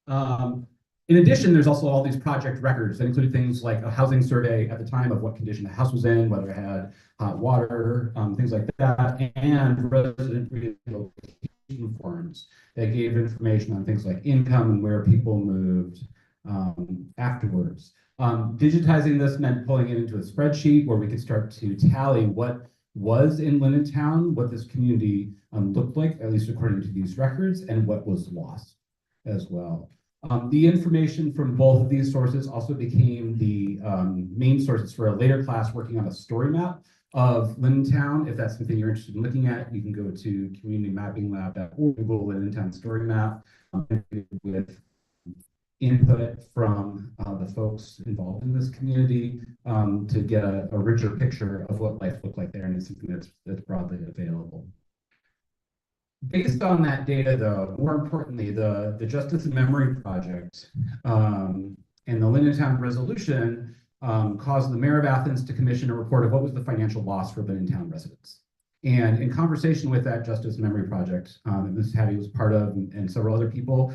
In addition, there's also all these project records that included things like a housing survey at the time of what condition the house was in, whether it had hot water, things like that, and resident relocation forms that gave information on things like income and where people moved afterwards. Digitizing this meant pulling it into a spreadsheet where we could start to tally what was in Linnentown, what this community looked like, at least according to these records, and what was lost as well. The information from both of these sources also became the main sources for a later class working on a story map of Linnentown. If that's something you're interested in looking at, you can go to communitymappinglab.org, Google Linnentown story map with input from the folks involved in this community to get a richer picture of what life looked like there, and it's something that's broadly available. Based on that data, though, more importantly, the Justice and Memory Project and the Linnentown resolution caused the mayor of Athens to commission a report of what was the financial loss for Linnentown residents. And in conversation with that Justice and Memory Project, that Ms. Hattie was part of, and several other people,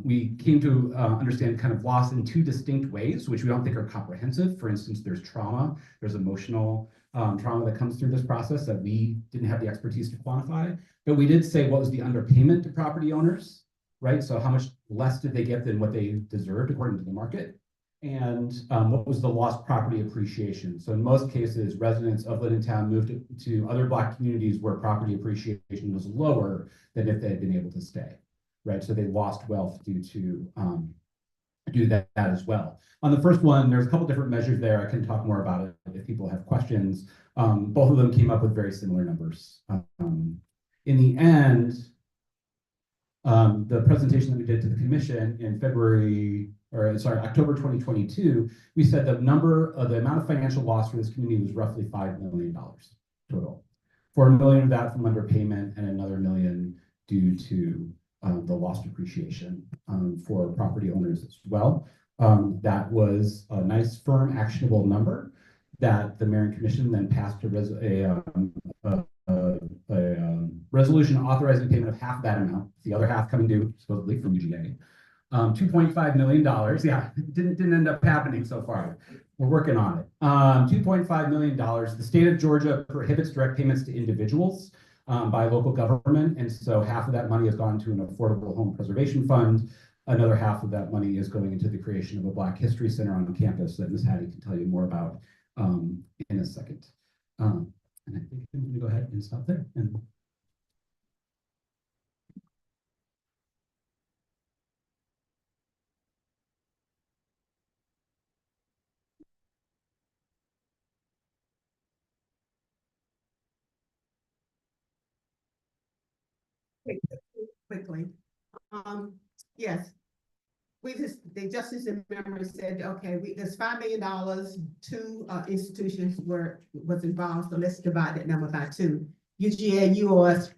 we came to understand kind of loss in two distinct ways, which we don't think are comprehensive. For instance, there's trauma, there's emotional trauma that comes through this process that we didn't have the expertise to quantify. But we did say what was the underpayment to property owners, right? So how much less did they get than what they deserved according to the market? And what was the lost property appreciation? So in most cases, residents of Linnentown moved to other Black communities where property appreciation was lower than if they had been able to stay, right? So they lost wealth due to do that as well. On the first one, there's a couple different measures there. I can talk more about it if people have questions. Both of them came up with very similar numbers. In the end, the presentation that we did to the commission in October 2022, we said the amount of financial loss for this community was roughly $5 million total. $4 million of that from underpayment and another $1 million due to the lost appreciation for property owners as well. That was a nice, firm, actionable number that the mayor and commission then passed a resolution authorizing payment of half that amount, the other half coming due supposedly from UGA. $2.5 million. Yeah, it didn't end up happening so far. We're working on it. $2.5 million. The state of Georgia prohibits direct payments to individuals by local government, and so half of that money has gone to an affordable home preservation fund. Another half of that money is going into the creation of a Black History Center on campus that Ms. Hattie can tell you more about in a second. And I think I'm going to go ahead and stop there. Quickly. Yes, the Justice and Memory said, okay, there's $5 million, two institutions was involved, so let's divide that number by two. UGA, UOS,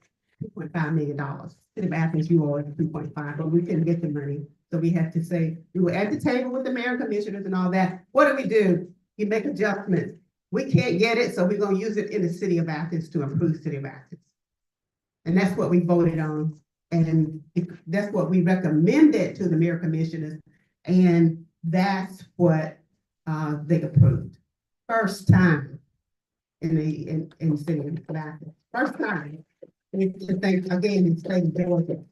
$2.5 million. City of Athens, UOS, 3.5, but we couldn't get the money. So we had to say, we were at the table with the mayor commissioners and all that. What do? You make adjustments. We can't get it, so we're gonna use it in the City of Athens to improve City of Athens. And that's what we voted on. And that's what we recommended to the mayor commissioners. And that's what they approved. First time in the City of Athens. First time. And thank again in the state of Georgia.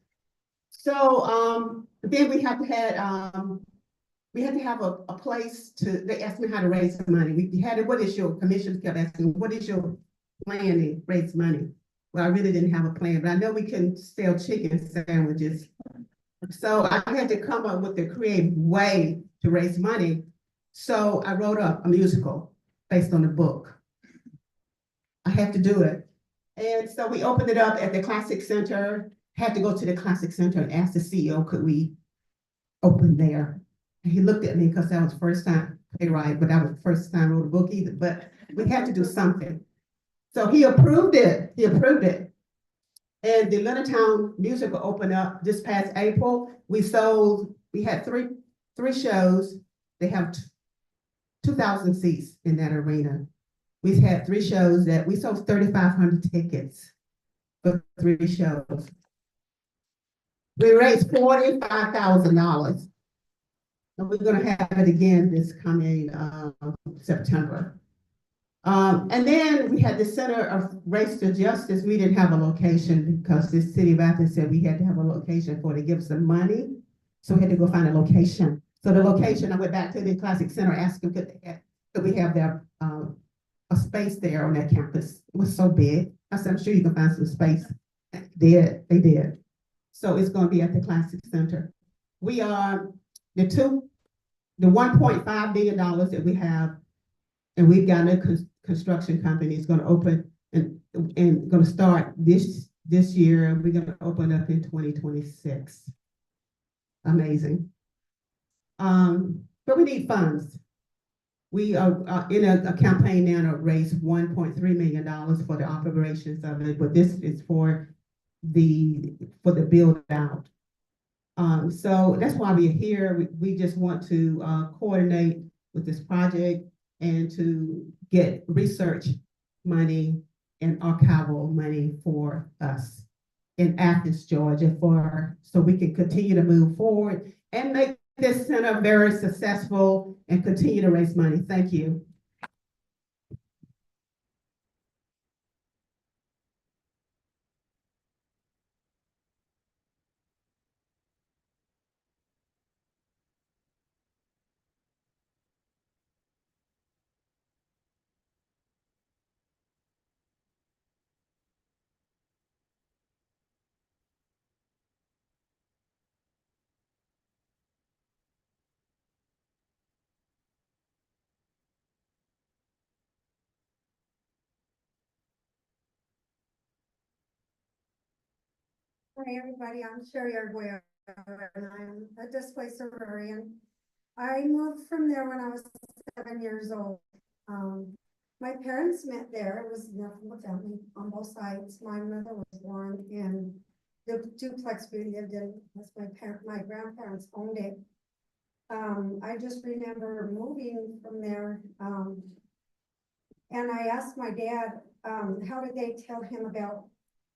So then we had to have a place they asked me how to raise money. We had what is your commissioners kept asking, what is your plan to raise money? Well, I really didn't have a plan, but I know we can sell chicken sandwiches. So I had to come up with a creative way to raise money. So I wrote up a musical based on the book. I had to do it. And so we opened it up at the Classic Center, had to go to the Classic Center and ask the CEO, could we open there? And he looked at me because that was the first time playwright, but that was the first time I wrote a book either, but we had to do something. So he approved it. And the Linnentown musical opened up this past April. We had three shows. They have 2,000 seats in that arena. We've had 3 shows that we sold 3,500 tickets for 3 shows. We raised $45,000. And we're gonna have it again this coming September. And then we had the Center of Race to Justice. We didn't have a location because the city of Athens said we had to have a location for to give some money. So we had to go find a location. So the location, I went back to the Classic Center, asked them could we have their a space there on that campus. It was so big. I said, I'm sure you can find some space. They did. So it's going to be at the Classic Center. We are the $1.5 billion that we have, and we've got a construction company is going to open and going to start this year, and we're going to open up in 2026. Amazing. But we need funds. We are in a campaign now to raise $1.3 million for the operations of it, but this is for the build out. So that's why we're here. We just want to coordinate with this project and to get research money and archival money for us in Athens, Georgia, so we can continue to move forward and make this center very successful and continue to raise money. Thank you. Hi, everybody. I'm Sherri Arguello, and I'm a displaced Aurarian. I moved from there when I was 7 years old. My parents met there. It was nothing but family on both sides. My mother was born in the duplex we lived in. That's my grandparents owned it. I just remember moving from there. And I asked my dad, how did they tell him about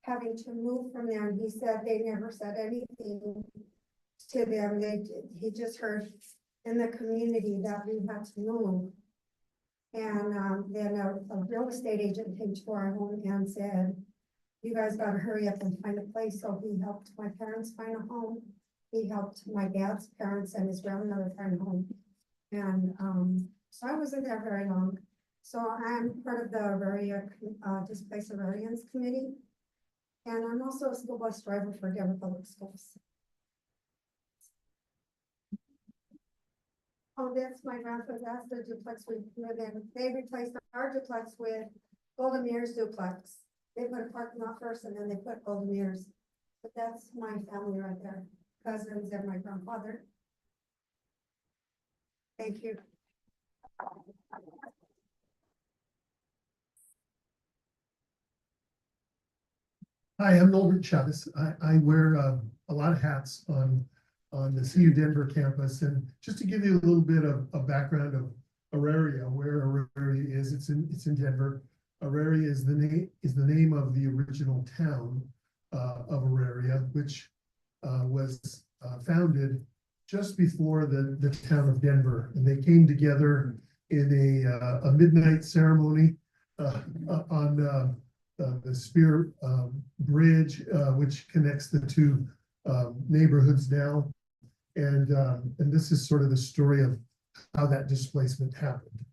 having to move from there, and he said they never said anything to them. He just heard in the community that we had to move. And then a real estate agent came to our home and said, you guys gotta hurry up and find a place. So he helped my parents find a home. He helped my dad's parents and his grandmother find a home. And so I wasn't there very long. So I'm part of the Displaced Aurarians committee. And I'm also a school bus driver for Denver Public Schools. Oh, that's my grandpa's. That's the duplex we live in. They replaced our duplex with Golden Mirrors duplex. They put a parking lot first and then they put Golden Mirrors. But that's my family right there. Cousins and my grandfather. Thank you. Hi, I'm Nolbert Chavez. I wear a lot of hats on the CU Denver campus, and just to give you a little bit of a background of Auraria, where Auraria is, it's in Denver. Auraria is the name of the original town of Auraria, which was founded just before the town of Denver, and they came together in a midnight ceremony on the Spear Bridge, which connects the two neighborhoods now. And this is sort of the story of how that displacement happened.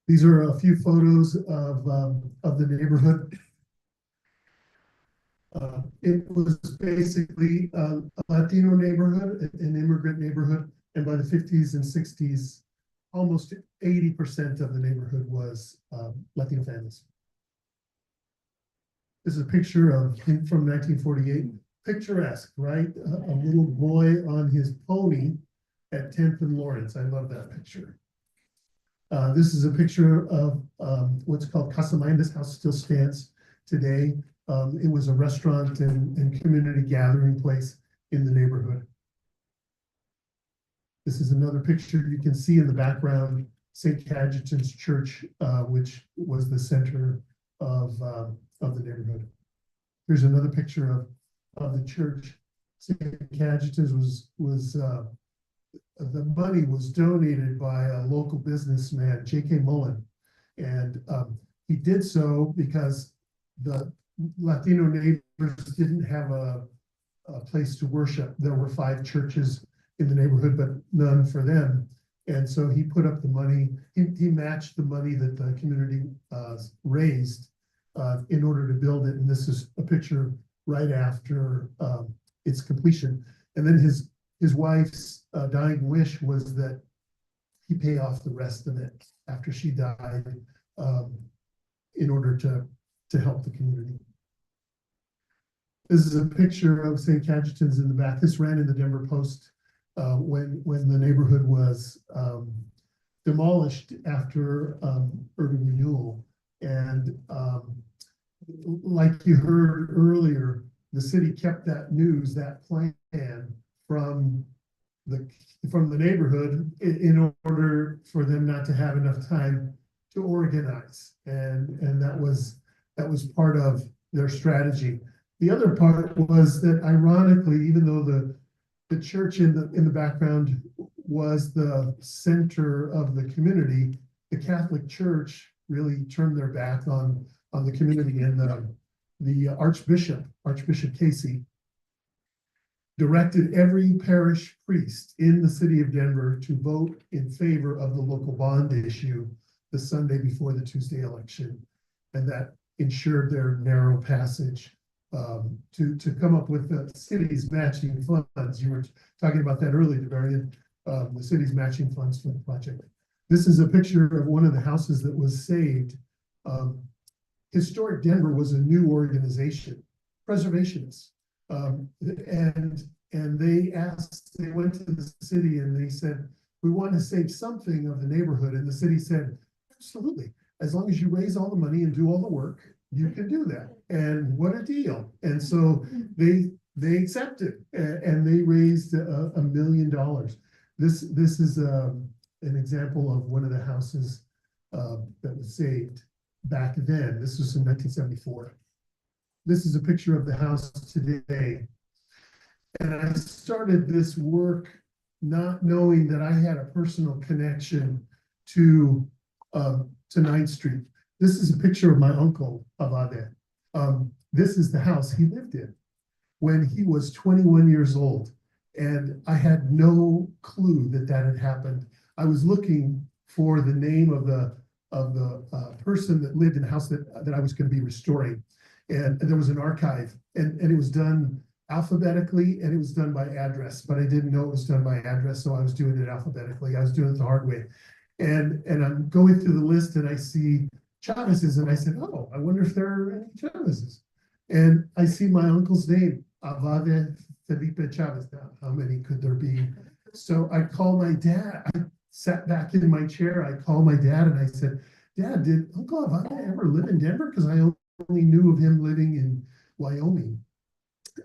These are a few photos of the neighborhood. It was basically a Latino neighborhood, an immigrant neighborhood, and by the 50s and 60s, almost 80% of the neighborhood was Latino families. This is a picture from 1948. Picturesque, right? A little boy on his pony at 10th and Lawrence. I love that picture. This is a picture of what's called Casa Mayan. This house still stands today. It was a restaurant and community gathering place in the neighborhood. This is another picture you can see in the background, St. Cajetan's Church, which was the center of the neighborhood. Here's another picture of the church. St. Cajetan's was the money was donated by a local businessman, J.K. Mullen. And he did so because the Latino neighbors didn't have a place to worship. There were 5 churches in the neighborhood, but none for them. And so he put up the money, he matched the money that the community raised in order to build it. And this is a picture right after its completion. And then his wife's dying wish was that he pay off the rest of it after she died in order to help the community. This is a picture of St. Cajetan's in the back. This ran in the Denver Post when the neighborhood was demolished after urban renewal. And like you heard earlier, the city kept that news, that plan from the neighborhood in order for them not to have enough time to organize. And that was part of their strategy. The other part was that, ironically, even though the church in the background was the center of the community, the Catholic Church really turned their back on the community. And the Archbishop Casey, directed every parish priest in the city of Denver to vote in favor of the local bond issue the Sunday before the Tuesday election. And that ensured their narrow passage to come up with the city's matching funds. You were talking about that earlier, Davarian, the city's matching funds for the project. This is a picture of one of the houses that was saved. Historic Denver was a new organization, preservationists. And they went to the city and they said, we want to save something of the neighborhood. And the city said, absolutely. As long as you raise all the money and do all the work, you can do that. And what a deal. And so they accepted and they raised $1 million. This is an example of one of the houses that was saved back then. This was in 1974. This is a picture of the house today. And I started this work not knowing that I had a personal connection to 9th Street. This is a picture of my uncle, Abade. This is the house he lived in when he was 21 years old. And I had no clue that had happened. I was looking for the name of the person that lived in the house that I was going to be restoring. And there was an archive, and it was done alphabetically, and it was done by address, but I didn't know it was done by address, so I was doing it alphabetically. I was doing it the hard way. And I'm going through the list, and I see Chavez's, and I said, oh, I wonder if there are any Chavez's. And I see my uncle's name, Abade Felipe Chavez. Now, how many could there be? So I called my dad. I sat back in my chair. I called my dad, and I said, Dad, did Uncle Abade ever live in Denver? Because I only knew of him living in Wyoming.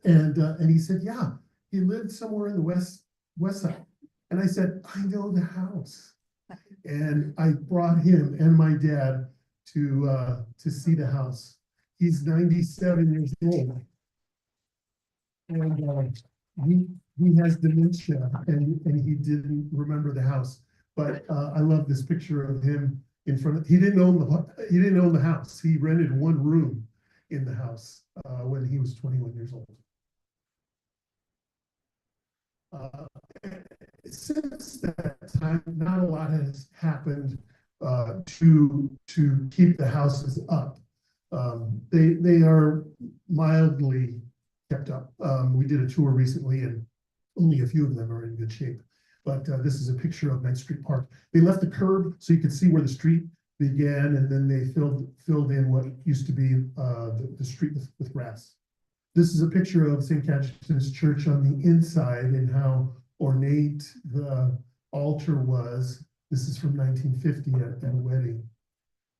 And he said, yeah, he lived somewhere in the west side. And I said, I know the house. And I brought him and my dad to see the house. He's 97 years old. And he has dementia, and he didn't remember the house. But I love this picture of him in front of. He didn't own the house. He rented one room in the house when he was 21 years old. Since that time, not a lot has happened to keep the houses up. They are mildly kept up. We did a tour recently, and only a few of them are in good shape. But this is a picture of 9th Street Park. They left the curb so you could see where the street began, and then they filled in what used to be the street with grass. This is a picture of St. Cajetan's Church on the inside and how ornate the altar was. This is from 1950 at a wedding.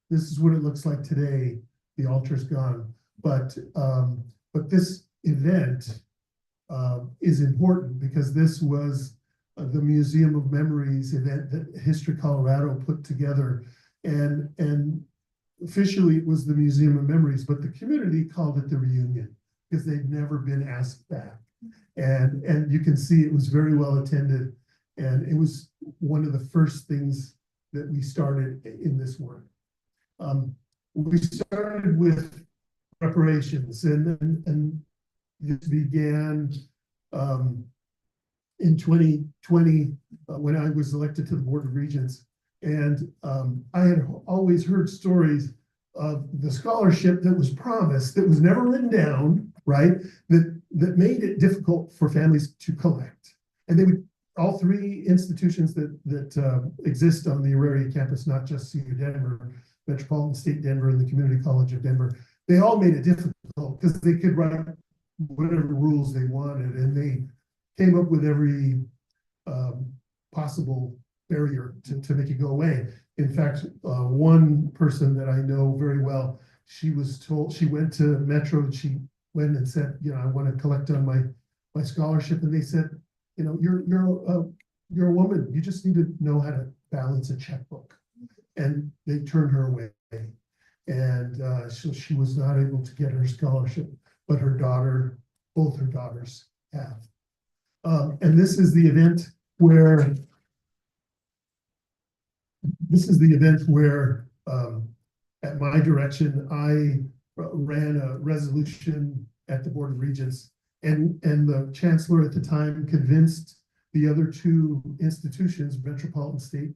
This is what it looks like today. The altar's gone, but this event is important because this was the Museum of Memories event that History Colorado put together, and officially it was the Museum of Memories, but the community called it the Reunion. because they'd never been asked back. And you can see it was very well attended. And it was one of the first things that we started in this work. We started with reparations, and this began in 2020 when I was elected to the Board of Regents. And I had always heard stories of the scholarship that was promised, that was never written down, right? That made it difficult for families to collect. And they would, all three institutions that exist on the Auraria campus, not just CU Denver, Metropolitan State Denver, and the Community College of Denver, they all made it difficult because they could write whatever rules they wanted, and they came up with every possible barrier to make it go away. In fact, one person that I know very well, she was told, she went to Metro and she went and said, you know, I want to collect on my scholarship. And they said, you know, you're a woman, you just need to know how to balance a checkbook. And they turned her away. And so she was not able to get her scholarship, but her daughter, both her daughters have. And this is the event where at my direction, I ran a resolution at the Board of Regents, and the chancellor at the time convinced the other two institutions, Metropolitan State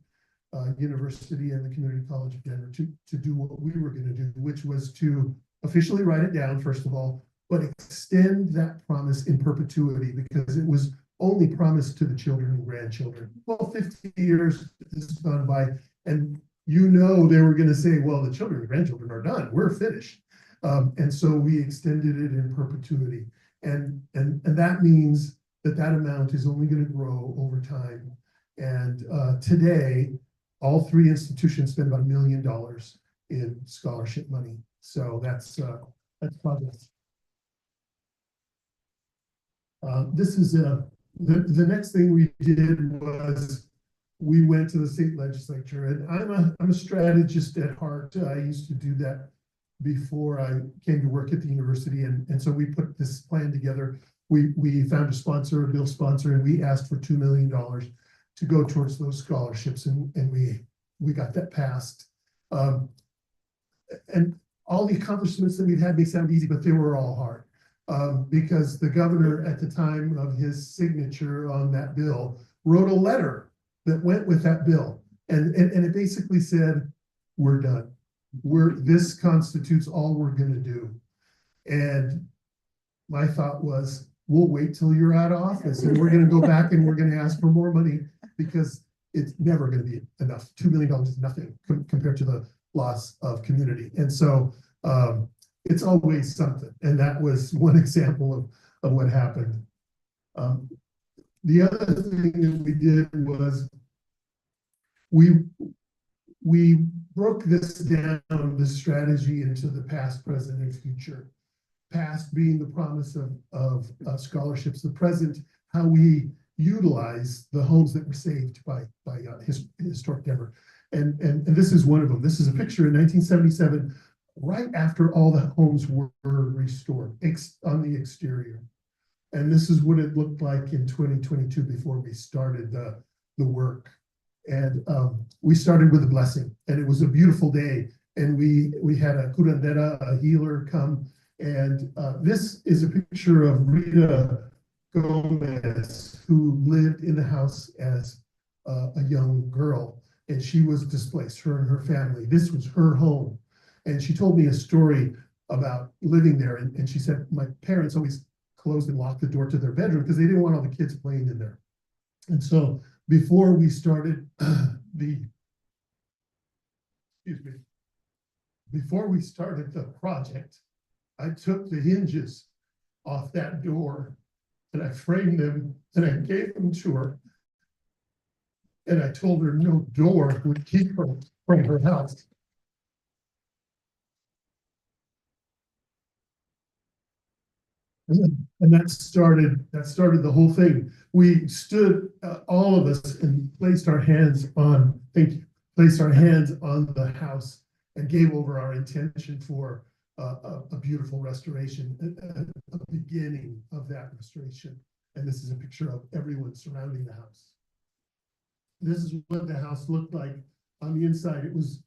University and the Community College of Denver, to do what we were going to do, which was to officially write it down, first of all, but extend that promise in perpetuity, because it was only promised to the children and grandchildren. Well, 50 years has gone by, and you know they were going to say, well, the children and grandchildren are done, we're finished. And so we extended it in perpetuity. And that means that amount is only going to grow over time. And today, all three institutions spend about $1 million in scholarship money. So that's progress. This is the next thing we did was we went to the state legislature, and I'm a strategist at heart. I used to do that before I came to work at the university, and so we put this plan together. We found a sponsor, a bill sponsor, and we asked for $2 million to go towards those scholarships, and we got that passed. And all the accomplishments that we've had may sound easy, but they were all hard. Because the governor at the time of his signature on that bill wrote a letter that went with that bill. And it basically said, we're done. This constitutes all we're going to do. And my thought was, we'll wait till you're out of office and we're going to go back and we're going to ask for more money, because it's never going to be enough. $2 million is nothing compared to the loss of community. And so it's always something. And that was one example of what happened. The other thing that we did was we broke this down, this strategy, into the past, present, and future. Past being the promise of scholarships, the present, how we utilize the homes that were saved by Historic Denver. And this is one of them. This is a picture in 1977, right after all the homes were restored on the exterior. And this is what it looked like in 2022 before we started the work. And we started with a blessing, and it was a beautiful day. And we had a curandera, a healer, come. And this is a picture of Rita Gomez, who lived in the house as a young girl, and she was displaced, her and her family. This was her home. And she told me a story about living there. And she said, my parents always closed and locked the door to their bedroom because they didn't want all the kids playing in there. And so before we started before we started the project, I took the hinges off that door and I framed them and I gave them to her. And I told her no door would keep her from her house. And that started the whole thing. We stood, all of us, and placed our hands on the house and gave over our intention for a beautiful restoration, a beginning of that restoration. And this is a picture of everyone surrounding the house. This is what the house looked like on the inside. It was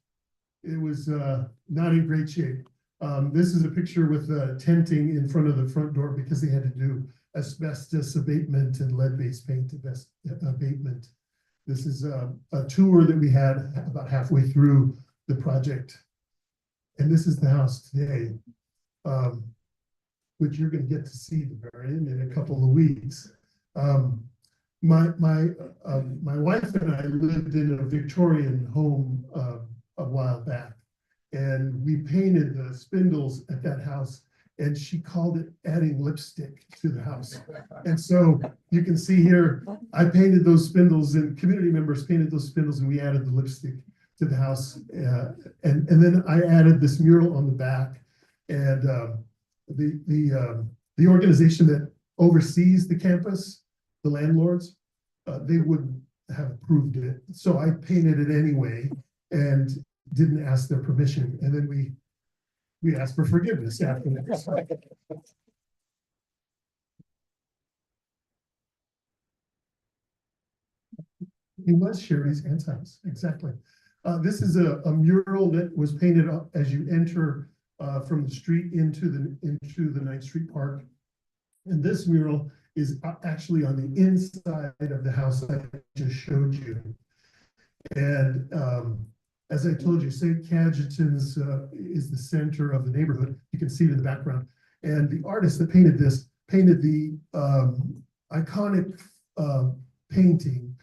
not in great shape. This is a picture with tenting in front of the front door because they had to do asbestos abatement and lead-based paint abatement. This is a tour that we had about halfway through the project. And this is the house today, which you're going to get to see, Davarian, in a couple of weeks. My wife and I lived in a Victorian home a while back, and we painted the spindles at that house, and she called it adding lipstick to the house. And so you can see here, I painted those spindles, and community members painted those spindles, and we added the lipstick to the house. And then I added this mural on the back, and the organization that oversees the campus, the landlords, they wouldn't have approved it. So I painted it anyway and didn't ask their permission. And then we asked for forgiveness after that. It was Sherri's aunt's house, exactly. This is a mural that was painted up as you enter from the street into the 9th Street Park. And this mural is actually on the inside of the house I just showed you. And as I told you, St. Cajetan's is the center of the neighborhood. You can see it in the background. And the artist that painted this painted the iconic painting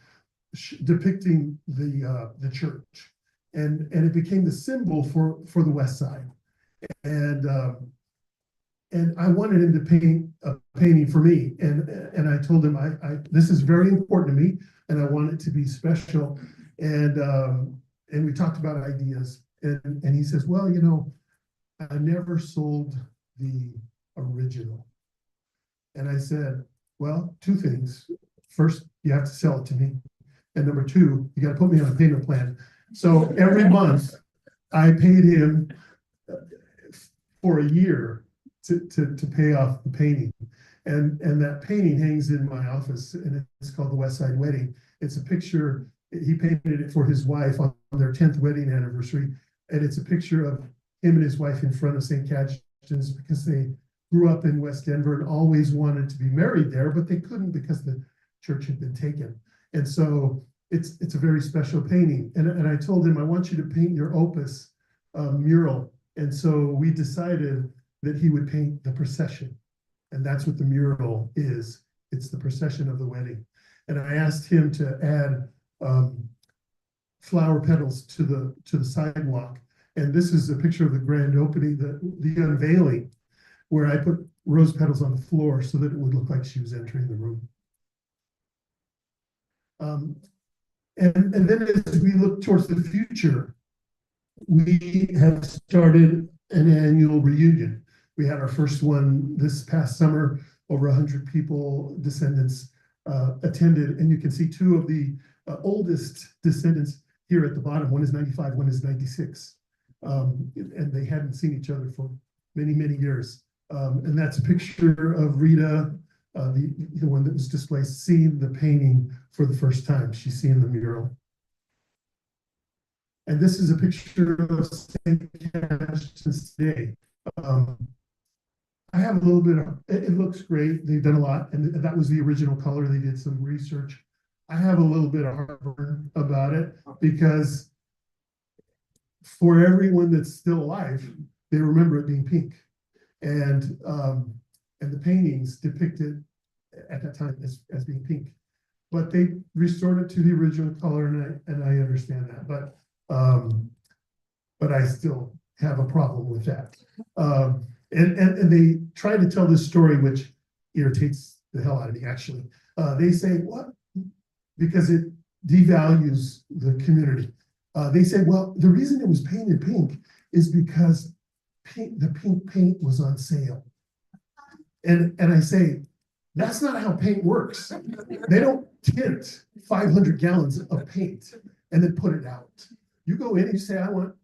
depicting the church. And it became the symbol for the West Side. And I wanted him to paint a painting for me. And I told him, this is very important to me, and I want it to be special. And we talked about ideas. And he says, well, you know, I never sold the original. And I said, well, two things. First, you have to sell it to me. And number two, you got to put me on a payment plan. So every month I paid him for a year to pay off the painting. And that painting hangs in my office, and it's called The West Side Wedding. It's a picture, he painted it for his wife on their 10th wedding anniversary. And it's a picture of him and his wife in front of St. Cajetan's because they grew up in West Denver and always wanted to be married there, but they couldn't because the church had been taken. And so it's a very special painting. And I told him, I want you to paint your opus mural. And so we decided that he would paint the procession. And that's what the mural is. It's the procession of the wedding. And I asked him to add flower petals to the sidewalk. And this is a picture of the grand opening, the unveiling, where I put rose petals on the floor so that it would look like she was entering the room. And then as we look towards the future, we have started an annual reunion. We had our first one this past summer. Over 100 people, descendants, attended, and you can see two of the oldest descendants here at the bottom. One is 95, one is 96, and they hadn't seen each other for many, many years. And that's a picture of Rita, the one that was displaced, seeing the painting for the first time. She's seeing the mural. And this is a picture of St. Cajetan's today. I have a little bit of, it looks great. They've done a lot, and that was the original color. They did some research. I have a little bit of heartburn about it because for everyone that's still alive, they remember it being pink. And the paintings depicted at that time as being pink. But they restored it to the original color, and I understand that. But I still have a problem with that. And they try to tell this story, which irritates the hell out of me, actually. They say, what? Because it devalues the community. They say, well, the reason it was painted pink is because the pink paint was on sale. And I say, that's not how paint works. They don't tint 500 gallons of paint and then put it out. You go in and you say, I want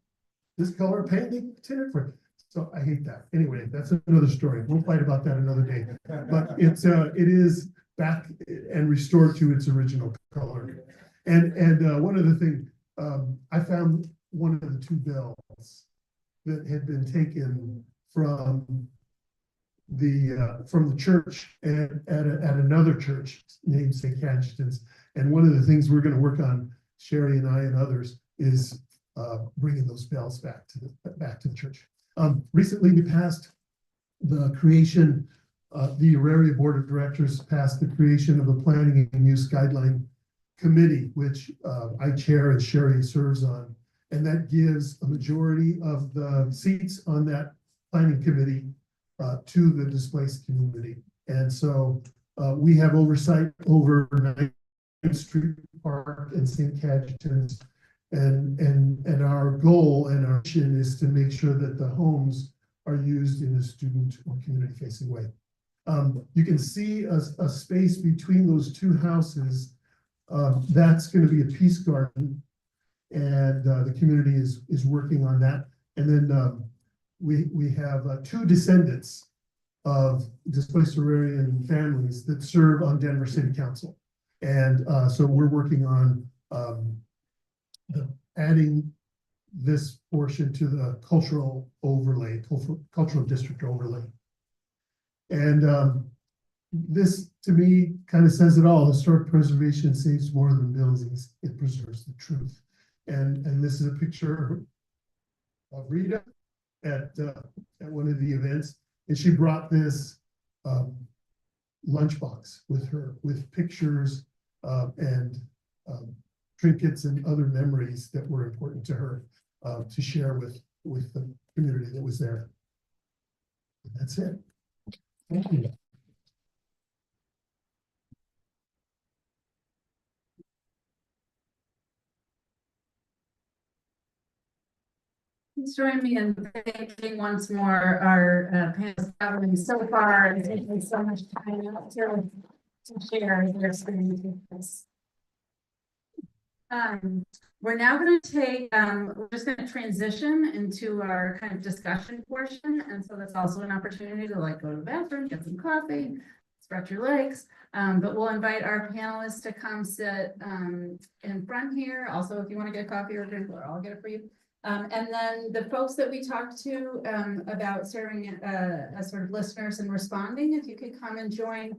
this color of paint, they tint it for it. So I hate that. Anyway, that's another story. We'll fight about that another day. But it is back and restored to its original color. And one other thing, I found one of the two bells that had been taken from the church and at another church named St. Cajetan's. And one of the things we're going to work on, Sherri and I and others, is bringing those bells back to the church. Recently, we passed the creation. The Auraria Board of Directors passed the creation of a Planning and Use Guideline Committee, which I chair and Sherri serves on, and that gives a majority of the seats on that planning committee to the displaced community. And so we have oversight over 9th Street Park and St. Cajetan's. And our goal and our mission is to make sure that the homes are used in a student or community facing way. You can see a space between those two houses. That's going to be a peace garden, and the community is working on that. And then we have two descendants of displaced Aurarian families that serve on Denver City Council. And so we're working on adding this portion to the cultural overlay, cultural district overlay. And this, to me, kind of says it all. Historic preservation saves more than buildings. It preserves the truth. And this is a picture of Rita at one of the events. And she brought this lunchbox with her, with pictures and trinkets and other memories that were important to her to share with the community that was there. And that's it. Thank you. Please join me in thanking once more our panelists traveling so far and taking so much time out to share their experience with us. We're now going to take, we're just going to transition into our kind of discussion portion. And so that's also an opportunity to like go to the bathroom, get some coffee, stretch your legs. But we'll invite our panelists to come sit in front here. Also, if you want to get coffee or drink, I'll get it for you. And then the folks that we talked to about serving as sort of listeners and responding, if you could come and join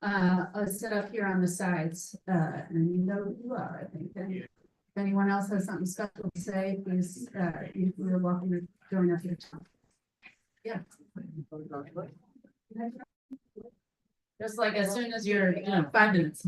us sit up here on the sides, and you know who you are, I think. And if anyone else has something special to say, please, you're welcome to join us here. Yeah. Just like as soon as you're, 5 minutes.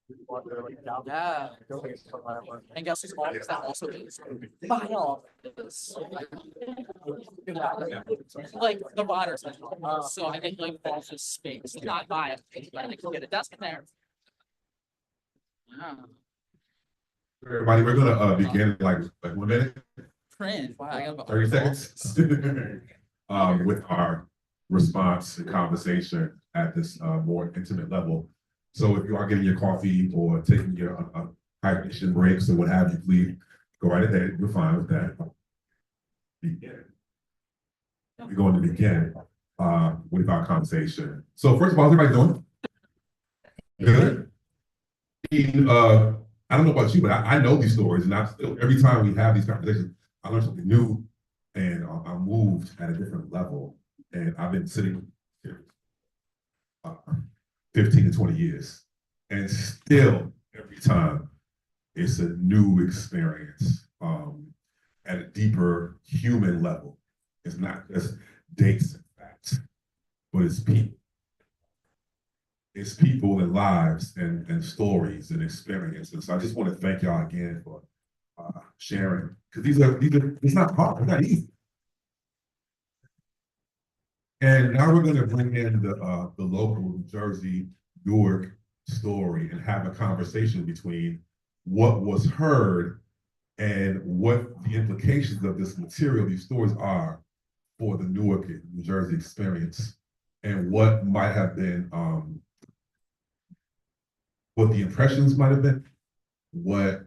Yeah. And guess who's always that also is file. Like the waters. So I think like falls with space, not by it. I think you'll get a desk in there. Yeah. Everybody, we're gonna begin in like 1 minute, Print. Wow, I got about 30 seconds. With our response and conversation at this more intimate level. So if you are getting your coffee or taking your hydration breaks or what have you, please go right ahead. You're fine with that. Begin. We're going to begin with our conversation. So first of all, how's everybody doing? Good. I don't know about you, but I know these stories, and every time we have these conversations, I learn something new, and I'm moved at a different level. And I've been sitting here 15 to 20 years, and still every time it's a new experience at a deeper human level. It's not just dates and facts, but it's people. It's people and lives and stories and experiences. So I just want to thank y'all again for sharing, because these are it's not hard, it's not easy. And now we're going to bring in the local New Jersey Newark story and have a conversation between what was heard and what the implications of this material, these stories are for the Newark, New Jersey experience, and what might have been, what the impressions might have been, what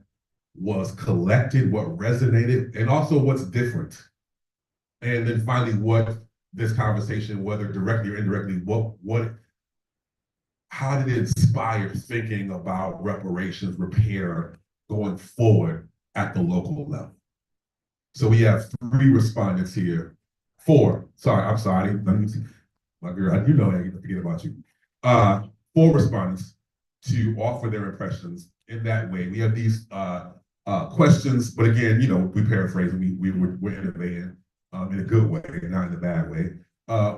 was collected, what resonated, and also what's different. And then finally, what this conversation, whether directly or indirectly, how did it inspire thinking about reparations, repair going forward at the local level? So we have 3 respondents here. 4, sorry, I'm sorry. Let me see. My girl, you know I forget about you. 4 respondents to offer their impressions in that way. We have these questions, but again, you know, we paraphrase and we're innovating in a good way, not in a bad way.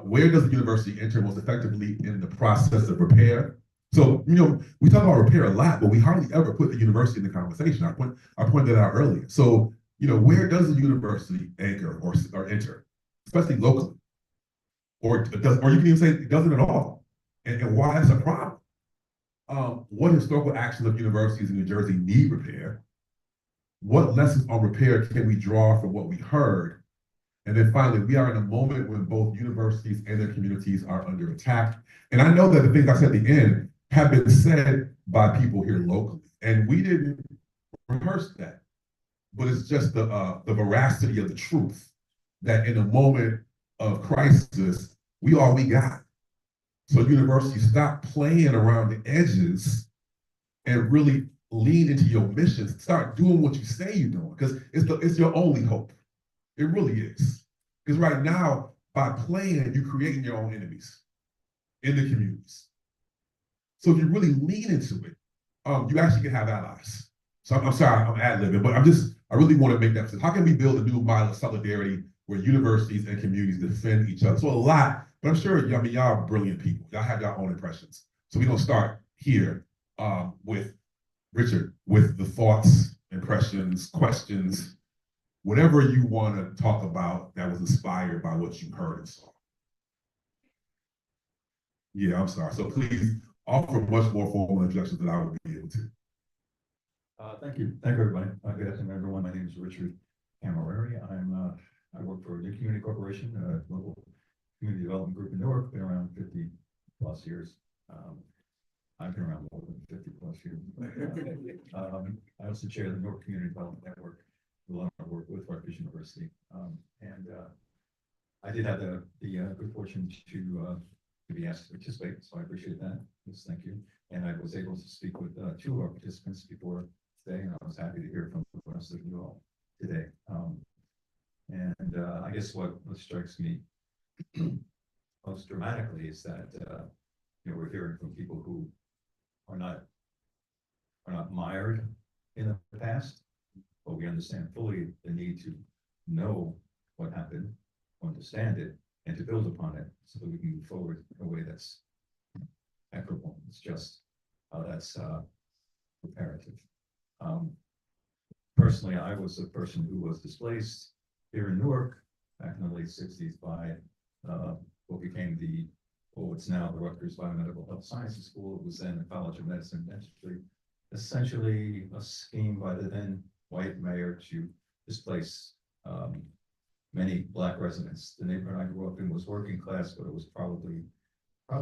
Where does the university enter most effectively in the process of repair? So, you know, we talk about repair a lot, but we hardly ever put the university in the conversation. I pointed that out earlier. So, you know, where does the university anchor or enter, especially locally? Or you can even say it doesn't at all. And why that's a problem. What historical actions of universities in New Jersey need repair? What lessons on repair can we draw from what we heard? And then finally, we are in a moment when both universities and their communities are under attack. And I know that the things I said at the end have been said by people here locally, and we didn't rehearse that. But it's just the veracity of the truth that in a moment of crisis, we got. So universities, stop playing around the edges and really lean into your missions. Start doing what you say you're doing, because it's your only hope. It really is. Because right now, by playing, you're creating your own enemies in the communities. So if you really lean into it, you actually can have allies. So I'm sorry, I'm ad-libbing, but I really want to make that sense. How can we build a new model of solidarity where universities and communities defend each other? So a lot, but I'm sure, I mean, y'all are brilliant people. Y'all have your own impressions. So we're going to start here with Richard, with the thoughts, impressions, questions, whatever you want to talk about that was inspired by what you heard and saw. Yeah, I'm sorry. So please offer much more formal introductions than I would be able to. Thank you. Thank you, everybody. Good afternoon, everyone. My name is Richard Camerari. I work for New Community Corporation, a local community development group in Newark. Been around 50 plus years. I've been around more than 50 plus years. I also chair the Newark Community Development Network. A lot of work with Rutgers University, I did have the good fortune to be asked to participate, so I appreciate that. Yes, thank you. And I was able to speak with 2 of our participants before today, and I was happy to hear from the rest of you all today. I guess what strikes me most dramatically is that you know, we're hearing from people who are not mired in the past, but we understand fully the need to know what happened, understand it, and to build upon it so that we can move forward in a way that's equitable, it's just, that's reparative. Personally, I was a person who was displaced here in Newark back in the late 60s by what became what's now the Rutgers Biomedical Health Sciences School. It was then the College of Medicine dentistry. Essentially a scheme by the then white mayor to displace many Black residents. The neighborhood I grew up in was working class, but it was probably, I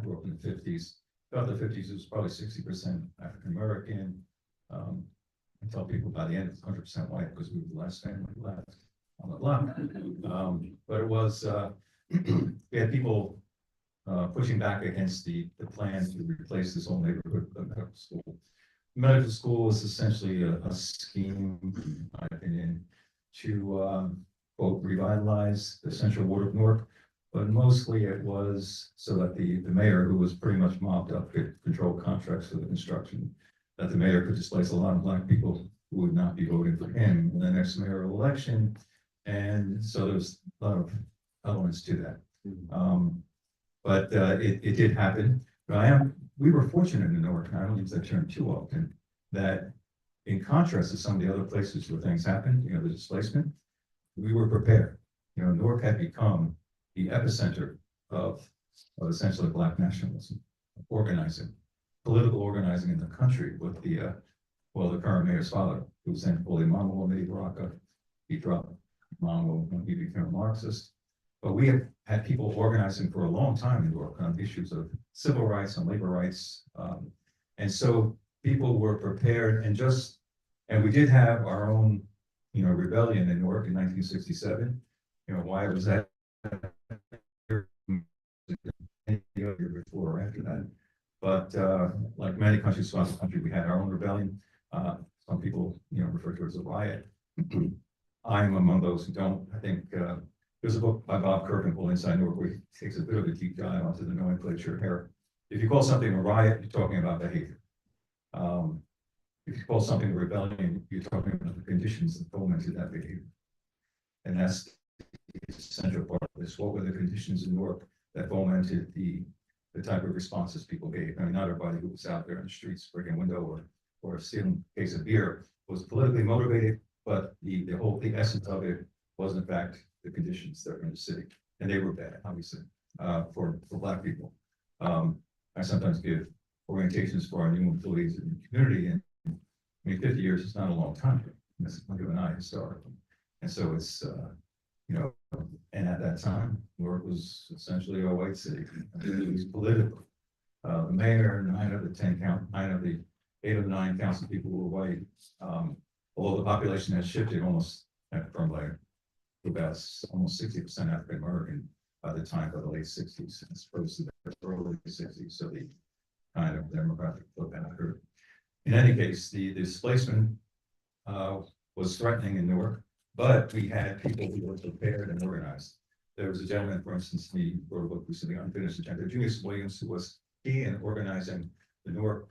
grew up in the 50s. About the 50s, it was probably 60% African American. I tell people by the end it's 100% white because we were the last family left on the block. But it was, we had people pushing back against the plan to replace this whole neighborhood with a medical school. Medical school is essentially a scheme, in my opinion, to quote, revitalize the central ward of Newark, but mostly it was so that the mayor, who was pretty much mobbed up, could control contracts for the construction, that the mayor could displace a lot of Black people who would not be voting for him in the next mayoral election. And so there's a lot of elements to that. But it did happen. But we were fortunate in Newark, and I don't use that term too often, that in contrast to some of the other places where things happened, you know, the displacement, we were prepared. You know, Newark had become the epicenter of essentially Black nationalism, organizing, political organizing in the country with the current mayor's father, who was then fully Mamo Baraka. He dropped Mamo when he became a Marxist. But we have had people organizing for a long time in Newark on issues of civil rights and labor rights. And so people were prepared and we did have our own, you know, rebellion in Newark in 1967. You know, why was that before or after that? But like many countries across the country, we had our own rebellion. Some people, you know, refer to it as a riot. I'm among those who don't. I think there's a book by Bob Kirkman called Inside Newark where he takes a bit of a deep dive onto the nomenclature here. If you call something a riot, you're talking about behavior. If you call something a rebellion, you're talking about the conditions that fomented that behavior. And that's the essential part of this. What were the conditions in Newark that fomented the type of responses people gave? I mean, not everybody who was out there in the streets breaking a window or stealing a case of beer was politically motivated, but the essence of it was in fact the conditions that were in the city, and they were bad, obviously, for Black people. I sometimes give orientations for our new employees in the community, and I mean, 50 years is not a long time. That's like an eye historically, and so it's you know, and at that time, Newark was essentially a white city. It was political. The mayor, 9 of the 8 of the 9 council people were white. Although the population has shifted almost from like about almost 60% African American by the time of the late 60s, as opposed to the early 60s. So the kind of demographic flip had occurred. In any case, the displacement was threatening in Newark, but we had people who were prepared and organized. There was a gentleman, for instance, he wrote a book recently, Unfinished Agenda, Junius Williams, who was key in organizing the Newark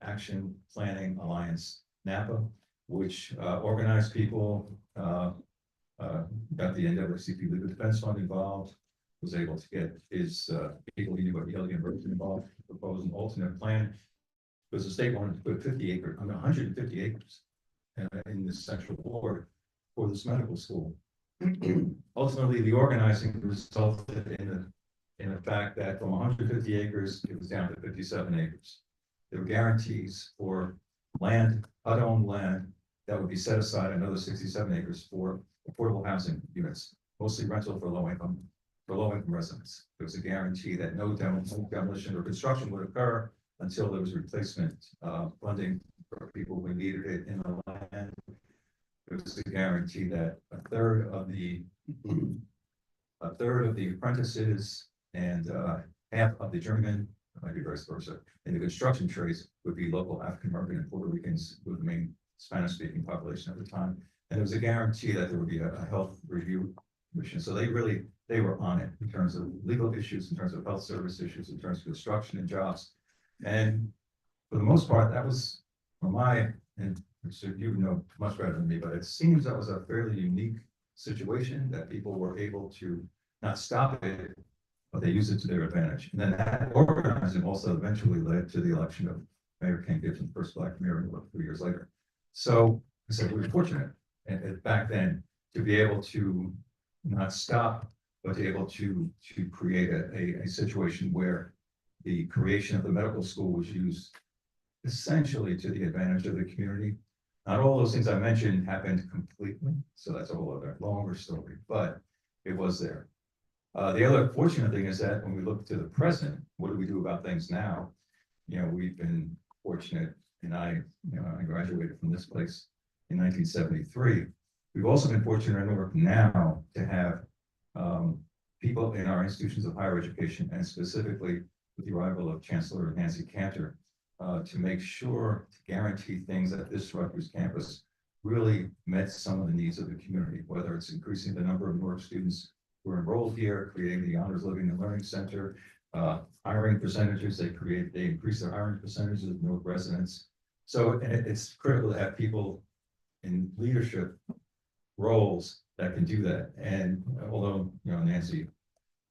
Action Planning Alliance, NAPA, which organized people, got the NAACP Legal Defense Fund involved, was able to get his people he knew at Yale University involved, propose an alternate plan, because the state wanted to put 150 acres in this central ward for this medical school. Ultimately, the organizing resulted in the fact that from 150 acres, it was down to 57 acres. There were guarantees for land, HUD-owned land, that would be set aside another 67 acres for affordable housing units, mostly rental for low-income residents. There was a guarantee that no demolition or construction would occur until there was replacement funding for people who needed it in the land. There was a guarantee that a third of the apprentices and half of the journeymen, might be vice versa, in the construction trades would be local African American and Puerto Ricans, who were the main Spanish-speaking population at the time. And there was a guarantee that there would be a health review commission. So they were on it in terms of legal issues, in terms of health service issues, in terms of construction and jobs. And for the most part, that was and so you know much better than me, but it seems that was a fairly unique situation that people were able to not stop it, but they used it to their advantage. And then that organizing also eventually led to the election Mayor Ken Gibson, first black mayor in Newark 3 years later. So I said we were fortunate and back then to be able to not stop, but to be able to create a situation where the creation of the medical school was used essentially to the advantage of the community. Not all those things I mentioned happened completely, so that's a whole other longer story, but it was there. The other fortunate thing is that when we look to the present, what do we do about things now? You know, we've been fortunate, and I graduated from this place in 1973. We've also been fortunate in Newark now to have people in our institutions of higher education, and specifically with the arrival of Chancellor Nancy Cantor, to make sure to guarantee things at this Rutgers campus really met some of the needs of the community, whether it's increasing the number of Newark students who are enrolled here, creating the Honors Living and Learning Center, hiring percentages, they increase their hiring percentages of Newark residents. So it's critical to have people in leadership roles that can do that. And although, Nancy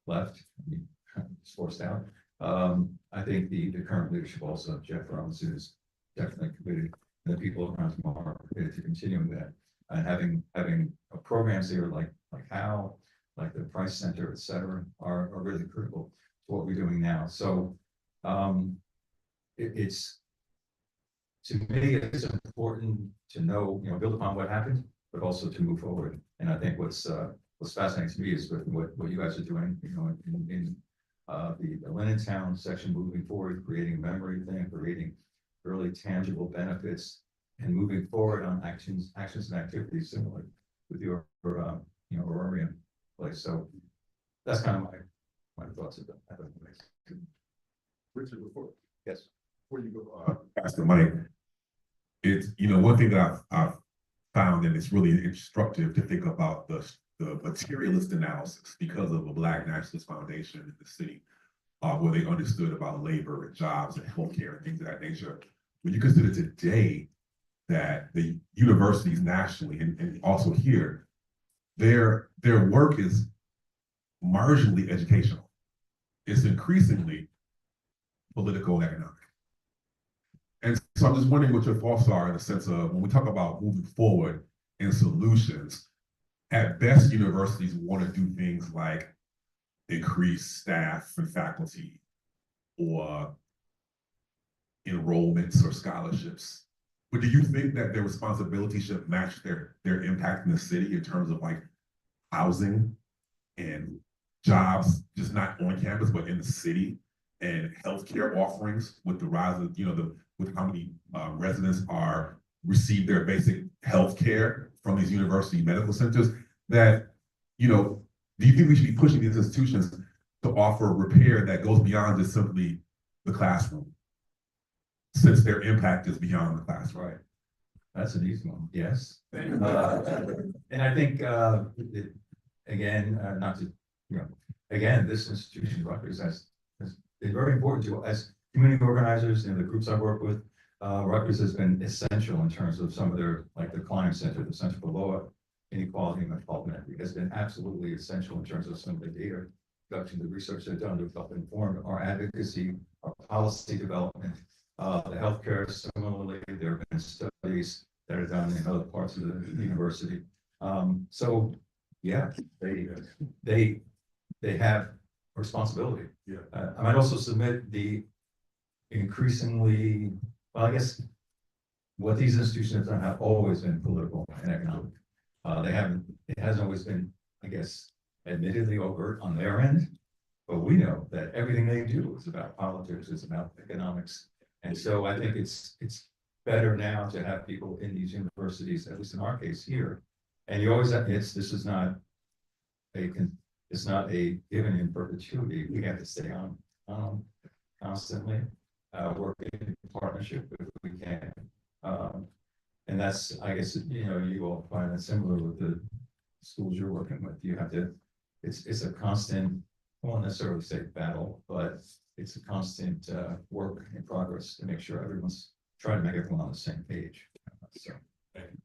left, was forced out, I think the current leadership also, Jeff Robinson, is definitely committed, and the people around him are committed to continuing that. And having programs here like HAL, like the Price Center, et cetera, are really critical to what we're doing now. So it's, to me, it's important to know, build upon what happened, but also to move forward. And I think what's fascinating to me is what you guys are doing, in the Linnentown section, moving forward, creating a memory thing, creating really tangible benefits, and moving forward on actions and activities similar with your Aurarian place. So that's kind of my thoughts of that. Richard, before Yes. you go past the mic, it's one thing that I've found, and it's really instructive to think about the materialist analysis because of a Black Nationalist Foundation in the city, where they understood about labor and jobs and healthcare and things of that nature. When you consider today that the universities nationally and also here, their work is marginally educational. It's increasingly political and economic. And so I'm just wondering what your thoughts are in the sense of when we talk about moving forward and solutions, at best universities want to do things like increase staff and faculty or enrollments or scholarships. But do you think that their responsibility should match their impact in the city in terms of like housing and jobs, just not on campus, but in the city, and healthcare offerings with the rise of, with how many residents receive their basic healthcare from these university medical centers, that, do you think we should be pushing these institutions to offer repair that goes beyond just simply the classroom, since their impact is beyond the classroom? Right. That's an easy one. Yes. And I think, again, not to, again, this institution, Rutgers, has been very important to us as community organizers and the groups I work with. Rutgers has been essential in terms of some of their, like the Crime Center, the Center for Low Inequality and Metropolitan Equity, has been absolutely essential in terms of some of the data production, the research they've done to help inform our advocacy, our policy development. The healthcare, similarly, there have been studies that are done in other parts of the university. So yeah, they have a responsibility. Yeah. I might also submit the increasingly, well, I guess what these institutions have always been political and economic. It hasn't always been, I guess, admittedly overt on their end, but we know that everything they do is about politics, it's about economics. And so I think it's better now to have people in these universities, at least in our case here. And you always have, this is not it's not a given in perpetuity. We have to stay on constantly, working in partnership if we can. And that's, I guess, you all find that similar with the schools you're working with. You have to, it's a constant, I won't necessarily say battle, but it's a constant work in progress to make sure everyone's trying to make everyone on the same page. So, thank you.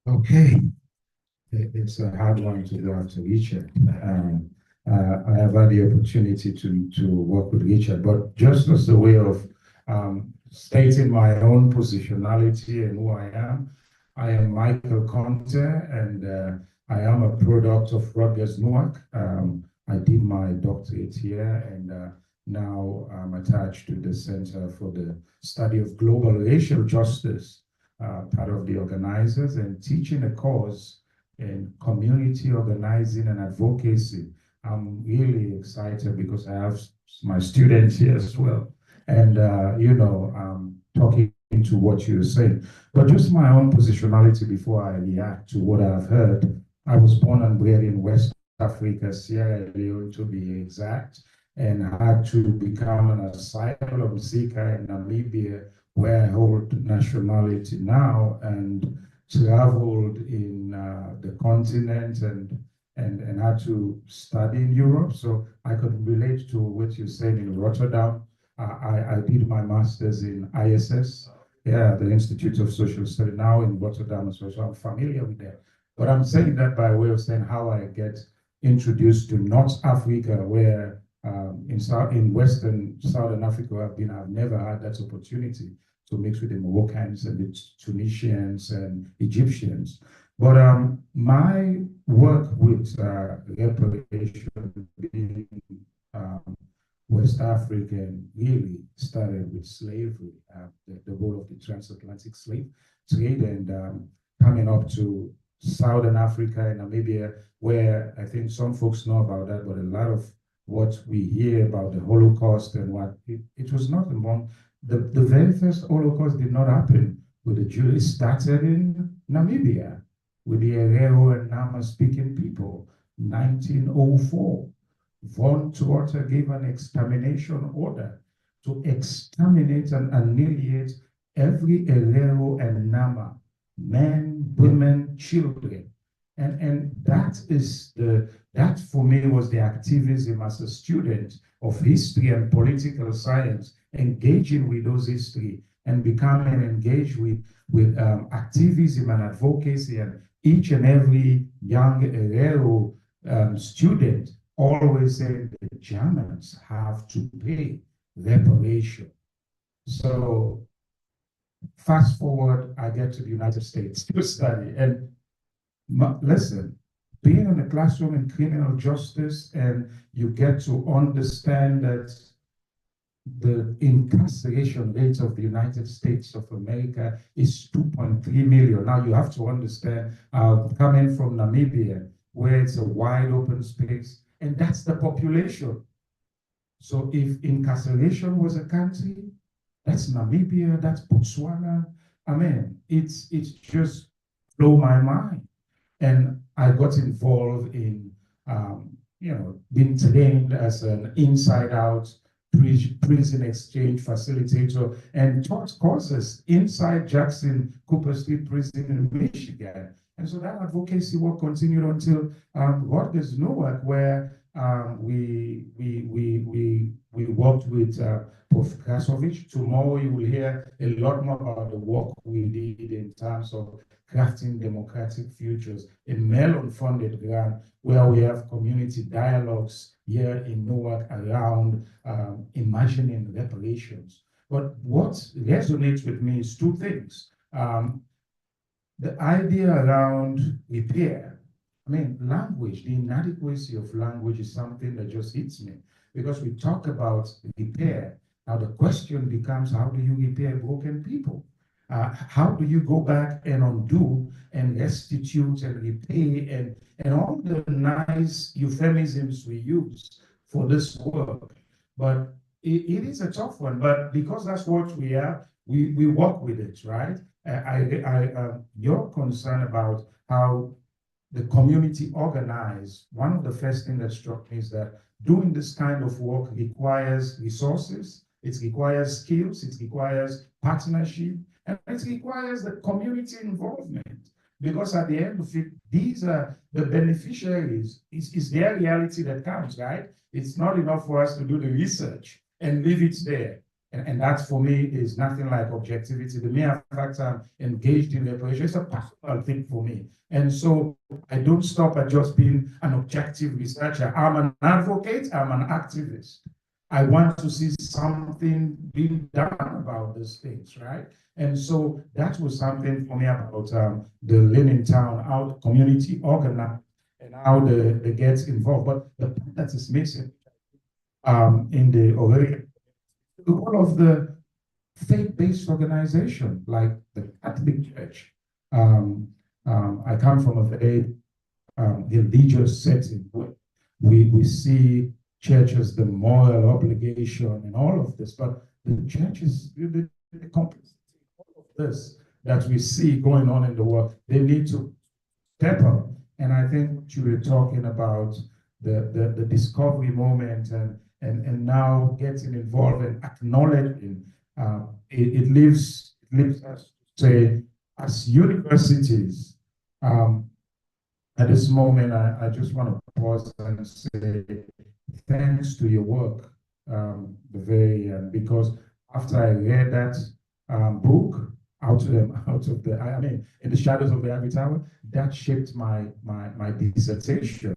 Okay, it's a hard one to go to each. I have had the opportunity to work with Richard, but just as a way of stating my own positionality and who I am Michael Conte, and I am a product of Sciences-Newark. I did my doctorate here, and now I'm attached to the Center for the Study of Global Racial Justice, part of the organizers, and teaching a course in community organizing and advocacy. I'm really excited because I have my students here as well. And, talking to what you're saying, but just my own positionality before I react to what I've heard. I was born and bred in West Africa, Sierra Leone to be exact, and had to become an asylum seeker in Namibia, where I hold nationality now, and traveled in the continent and had to study in Europe. So I could relate to what you're saying in Rotterdam. I did my master's in ISS, the Institute of Social Studies, now in Rotterdam as well. So I'm familiar with that. But I'm saying that by way of saying how I get introduced to North Africa, where in Western Southern Africa I've never had that opportunity to mix with the Moroccans and the Tunisians and Egyptians. But my work with reparation being West African really started with slavery, the role of the transatlantic slave trade, and coming up to Southern Africa and Namibia, where I think some folks know about that, but a lot of what we hear about the Holocaust and what it was not among the very first Holocaust did not happen with the Jews. It started in Namibia with the Herero and Nama speaking people, 1904. Von Trotter gave an extermination order to exterminate and annihilate every Herero and Nama, men, women, children. And that for me was the activism as a student of history and political science, engaging with those history and becoming engaged with activism and advocacy. And each and every young Herero student always said the Germans have to pay reparation. So fast forward, I get to the United States to study. And listen, being in the classroom in criminal justice, and you get to understand that the incarceration rate of the United States of America is 2.3 million. Now you have to understand, coming from Namibia, where it's a wide open space, and that's the population. So if incarceration was a country, that's Namibia, that's Botswana. I mean, it's just blow my mind. And I got involved in, being trained as an inside-out prison exchange facilitator and taught courses inside Jackson Cooper Street Prison in Michigan. And so that advocacy work continued until Sciences-Newark, where we worked with Prof. Krasovich. Tomorrow you will hear a lot more about the work we did in terms of crafting democratic futures, a Mellon-funded grant where we have community dialogues here in Newark around imagining reparations. But what resonates with me is two things. The idea around repair. I mean, language, the inadequacy of language is something that just hits me, because we talk about repair. Now the question becomes, how do you repair broken people? How do you go back and undo and restitute and repay and all the nice euphemisms we use for this work? But it is a tough one, but because that's what we are, we work with it, right? Your concern about how the community organized, one of the first things that struck me is that doing this kind of work requires resources, it requires skills, it requires partnership, and it requires the community involvement. Because at the end of it, these are the beneficiaries. It's their reality that counts, right? It's not enough for us to do the research and leave it there. And that for me is nothing like objectivity. The mere fact I'm engaged in reparation is a personal thing for me. And so I don't stop at just being an objective researcher. I'm an advocate, I'm an activist. I want to see something being done about these things, right? And so that was something for me about the Linnentown, how the community organized and how they get involved. But the part that is missing in the Aurarian, all of the faith-based organization like the Catholic Church. I come from a very religious setting where we see church as the moral obligation and all of this, but the church is the complexity of all of this that we see going on in the world. They need to step up. And I think what you were talking about, the discovery moment and now getting involved and acknowledging, it leaves us to say, as universities, at this moment, I just want to pause and say thanks to your work, Davarian, because after I read that book, In the Shadows of the Ivory Tower, that shaped my dissertation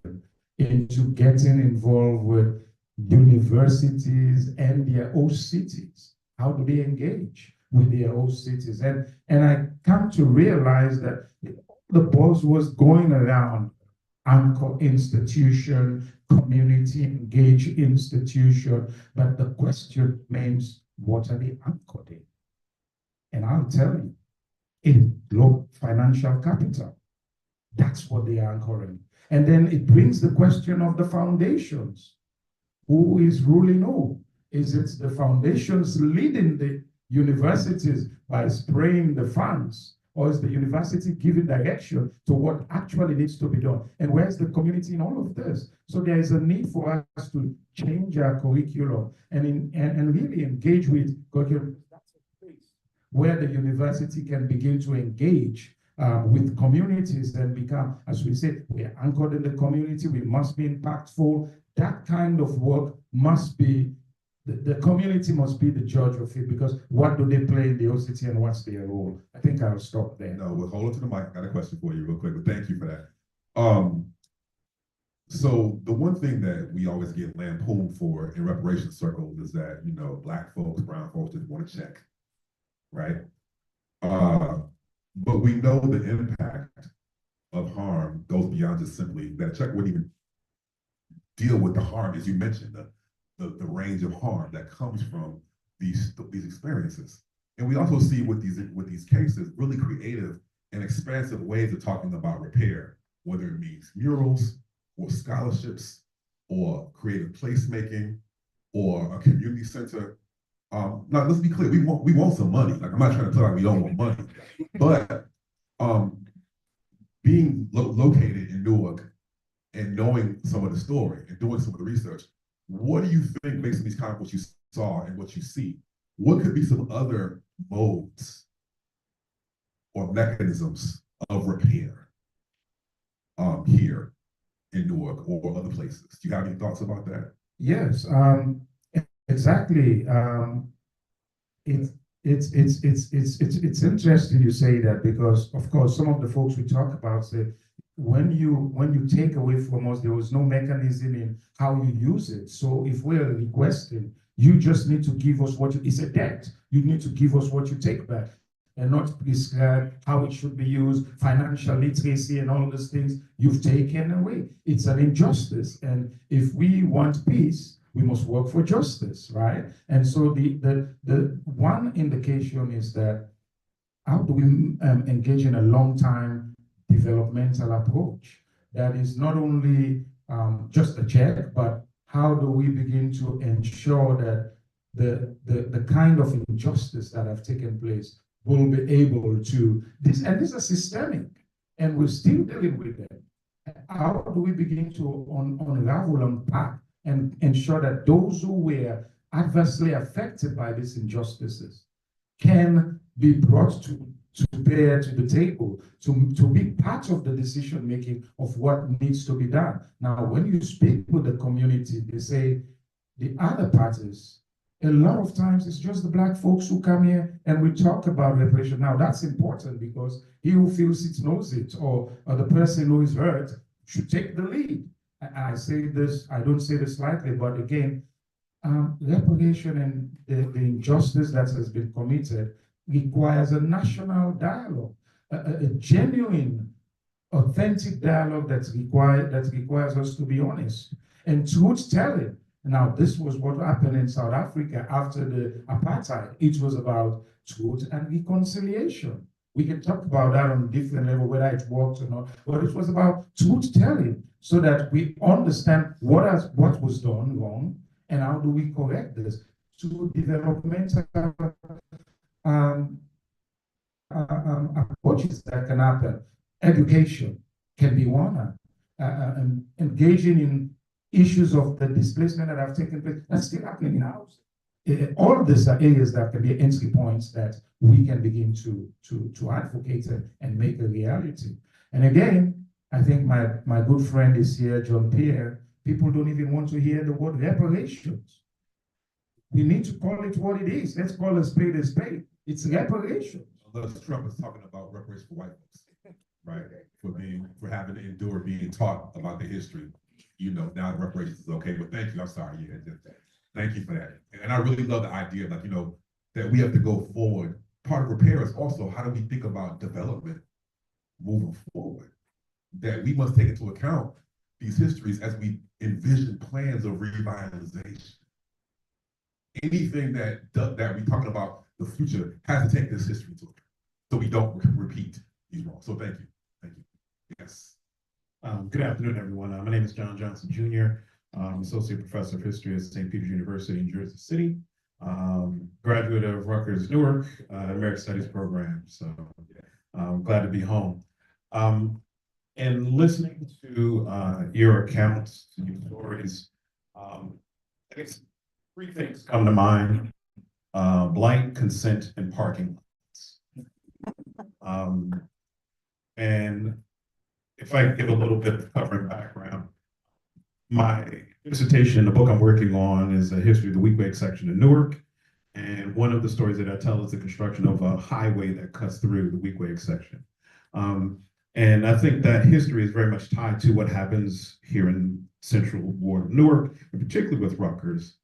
into getting involved with universities and their host cities. How do they engage with their host cities? And I come to realize that the buzz was going around anchor institution, community engaged institution, but the question remains, what are they anchored in? And I'll tell you, in global financial capital, that's what they are anchoring. And then it brings the question of the foundations. Who is ruling who? Is it the foundations leading the universities by spraying the funds? Or is the university giving direction to what actually needs to be done? And where's the community in all of this? So there is a need for us to change our curriculum and really engage with curriculum. That's a place where the university can begin to engage with communities and become, as we say, we are anchored in the community, we must be impactful. That kind of work must be, the community must be the judge of it, because what do they play in the OCT and what's their role? I think I'll stop there. No, we'll hold on to the mic. I got a question for you real quick, but thank you for that. So the one thing that we always get lampooned for in reparations circles is that, you know, Black folks, brown folks just want to check, right? But we know the impact of harm goes beyond just simply that check wouldn't even deal with the harm, as you mentioned, the range of harm that comes from these experiences. And we also see with these cases really creative and expansive ways of talking about repair, whether it means murals or scholarships or creative placemaking or a community center. Now let's be clear, we want some money. Like, I'm not trying to tell you we don't want money, but being located in Newark and knowing some of the story and doing some of the research, what do you think, based on these kind of what you saw and what you see, what could be some other modes or mechanisms of repair here in Newark or other places? Do you have any thoughts about that? Yes, exactly. It's interesting you say that, because of course some of the folks we talk about say, when you take away from us, there was no mechanism in how you use it. So if we're requesting, you just need to give us it's a debt. You need to give us what you take back and not prescribe how it should be used, financial literacy and all those things you've taken away. It's an injustice. And if we want peace, we must work for justice, right? And so the one indication is that how do we engage in a long-time developmental approach that is not only just a check, but how do we begin to ensure that the kind of injustice that have taken place will be able to, and this is systemic, and we're still dealing with it. How do we begin to unravel, unpack, and ensure that those who were adversely affected by these injustices can be brought to bear to the table, to be part of the decision making of what needs to be done. Now, when you speak with the community, they say the other parties, a lot of times it's just the Black folks who come here and we talk about reparation. Now that's important because he who feels it knows it, or the person who is hurt should take the lead. I say this, I don't say this lightly, but again, reparation and the injustice that has been committed requires a national dialogue, a genuine, authentic dialogue that requires us to be honest and truth telling. Now, this was what happened in South Africa after the apartheid. It was about truth and reconciliation. We can talk about that on a different level, whether it worked or not, but it was about truth telling so that we understand what was done wrong and how do we correct this. To developmental approaches that can happen. Education can be one, and engaging in issues of the displacement that have taken place, that's still happening in house. All of these are areas that can be entry points that we can begin to advocate and make a reality. And again, I think my good friend is here, John Pierre. People don't even want to hear the word reparations. We need to call it what it is. Let's call a spade a spade. It's reparations. Unless Trump is talking about reparations for white folks, right? For having to endure being taught about the history. You know, now reparations is okay, but thank you. I'm sorry. Yeah, thank you for that. And I really love the idea, like, you know, that we have to go forward. Part of repair is also how do we think about development moving forward? That we must take into account these histories as we envision plans of revitalization. Anything that we're talking about the future has to take this history to account so we don't repeat these wrongs. So thank you. Thank you. Yes. Good afternoon, everyone. My name is John Johnson, Jr. I'm Associate Professor of History at St. Peter's University in Jersey City. Graduate of Rutgers Newark American Studies program. So I'm glad to be home. And listening to your accounts, your stories, I guess three things come to mind: blight, consent, and parking lots. And if I give a little bit of covering background, my dissertation, the book I'm working on, is a history of the Weequahic section of Newark. And one of the stories that I tell is the construction of a highway that cuts through the Weequahic section. And I think that history is very much tied to what happens here in Central Ward of Newark, and particularly with Rutgers.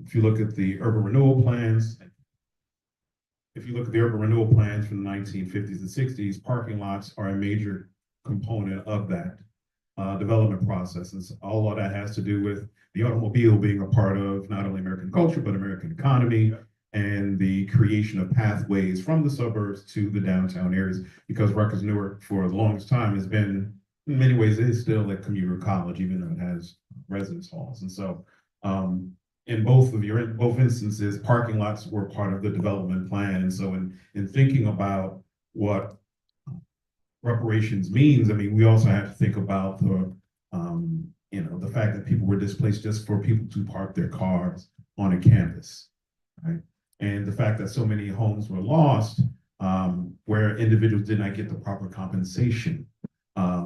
If you look at the urban renewal plans, from the 1950s and 60s, parking lots are a major component of that development process. And so all of that has to do with the automobile being a part of not only American culture, but American economy, and the creation of pathways from the suburbs to the downtown areas, because Rutgers Newark for the longest time has been, in many ways, it is still a commuter college, even though it has residence halls. And so in both instances, parking lots were part of the development plan. And so in thinking about what reparations means, I mean, we also have to think about the fact that people were displaced just for people to park their cars on a campus, right? And the fact that so many homes were lost where individuals did not get the proper compensation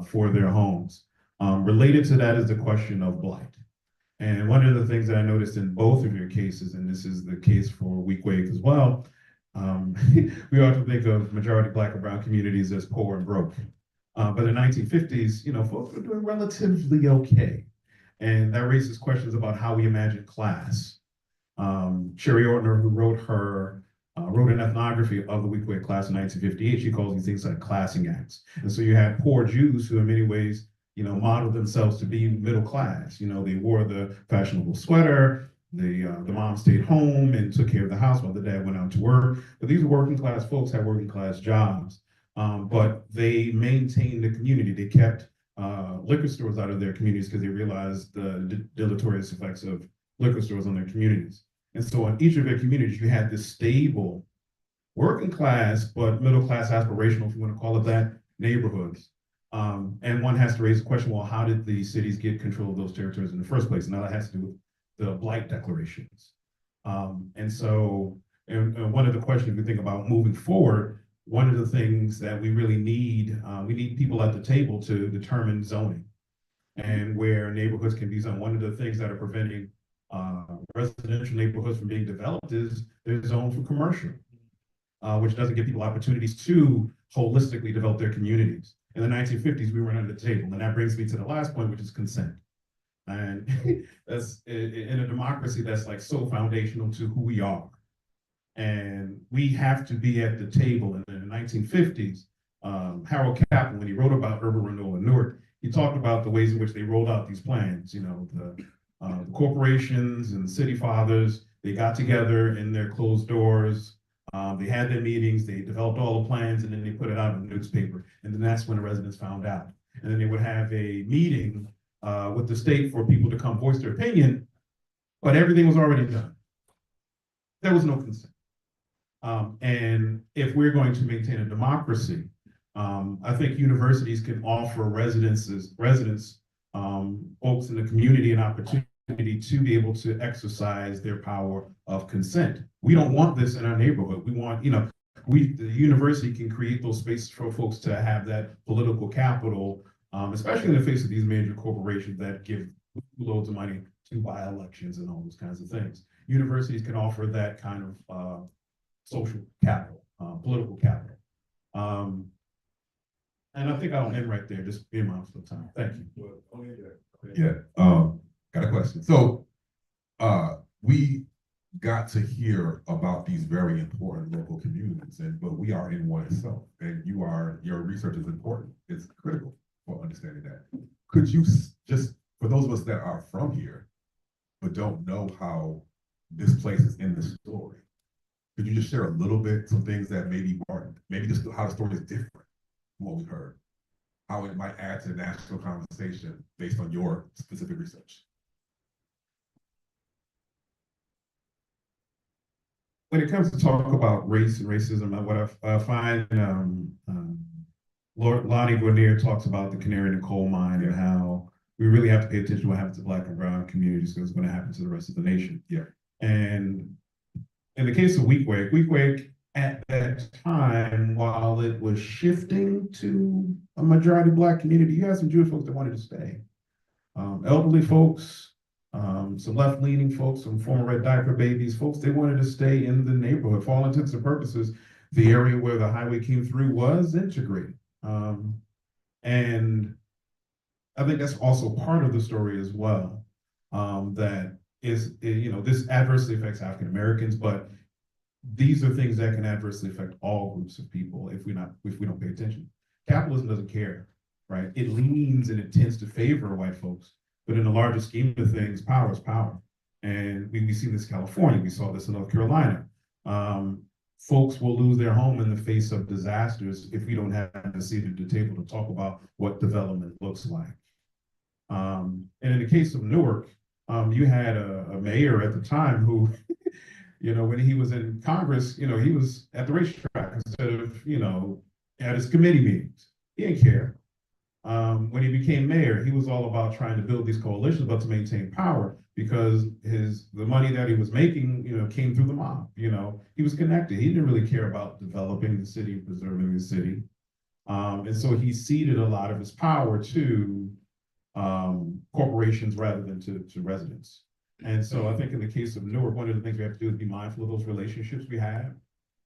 for their homes. Related to that is the question of blight. And one of the things that I noticed in both of your cases, and this is the case for Weequahic as well, we often think of majority Black and brown communities as poor and broke. But in the 1950s, folks were doing relatively okay. And that raises questions about how we imagine class. Sherri, who wrote an ethnography of the Weequahic class in 1958, she calls these things like classing acts. And so you had poor Jews who in many ways, modeled themselves to be middle class. They wore the fashionable sweater, the mom stayed home and took care of the house while the dad went out to work. But these working class folks had working class jobs, but they maintained the community. They kept liquor stores out of their communities because they realized the deleterious effects of liquor stores on their communities. And so in each of their communities, you had this stable working class, but middle class aspirational, if you want to call it that, neighborhoods. And one has to raise the question, well, how did the cities get control of those territories in the first place? And that has to do with the blight declarations. And so one of the questions we think about moving forward, one of the things that we really need, we need people at the table to determine zoning and where neighborhoods can be zoned. One of the things that are preventing residential neighborhoods from being developed is they're zoned for commercial, which doesn't give people opportunities to holistically develop their communities. In the 1950s, we were under the table, and that brings me to the last point, which is consent. And that's in a democracy that's like so foundational to who we are. And we have to be at the table. And in the 1950s, Harold Kaplan, when he wrote about urban renewal in Newark, he talked about the ways in which they rolled out these plans. You know, the corporations and the city fathers, they got together in their closed doors. They had their meetings, they developed all the plans, and then they put it out in the newspaper. And then that's when the residents found out. And then they would have a meeting with the state for people to come voice their opinion, but everything was already done. There was no consent. And if we're going to maintain a democracy, I think universities can offer residents, folks in the community, an opportunity to be able to exercise their power of consent. We don't want this in our neighborhood. We want, you know, the university can create those spaces for folks to have that political capital, especially in the face of these major corporations that give loads of money to buy elections and all those kinds of things. Universities can offer that kind of social capital, political capital. And I think I'll end right there, just being mindful of time. Thank you. Yeah, got a question. So we got to hear about these very important local communities, but we are in one itself, and your research is important. It's critical for understanding that. Could you just, for those of us that are from here, but don't know how this place is in the story, could you just share a little bit, some things that maybe just how the story is different from what we heard, how it might add to the national conversation based on your specific research? When it comes to talk about race and racism, what I find Lonnie Guarnier talks about the canary in the coal mine and how we really have to pay attention to what happens to Black and brown communities because it's going to happen to the rest of the nation. Yeah. And in the case of Weequahic at that time, while it was shifting to a majority Black community, you had some Jewish folks that wanted to stay. Elderly folks, some left-leaning folks, some former red diaper babies, folks, they wanted to stay in the neighborhood. For all intents and purposes, the area where the highway came through was integrated. And I think that's also part of the story as well, that is, you know, this adversely affects African Americans, but these are things that can adversely affect all groups of people if we don't pay attention. Capitalism doesn't care, right? It leans and it tends to favor white folks, but in the larger scheme of things, power is power. And we see this in California, we saw this in North Carolina. Folks will lose their home in the face of disasters if we don't have a seat at the table to talk about what development looks like. And in the case of Newark, you had a mayor at the time who, you know, when he was in Congress, you know, he was at the racetrack instead of, you know, at his committee meetings. He didn't care. When he became mayor, he was all about trying to build these coalitions, but to maintain power because the money that he was making, you know, came through the mob. You know, he was connected. He didn't really care about developing the city and preserving the city. And so he ceded a lot of his power to corporations rather than to residents. And so I think in the case of Newark, one of the things we have to do is be mindful of those relationships we have.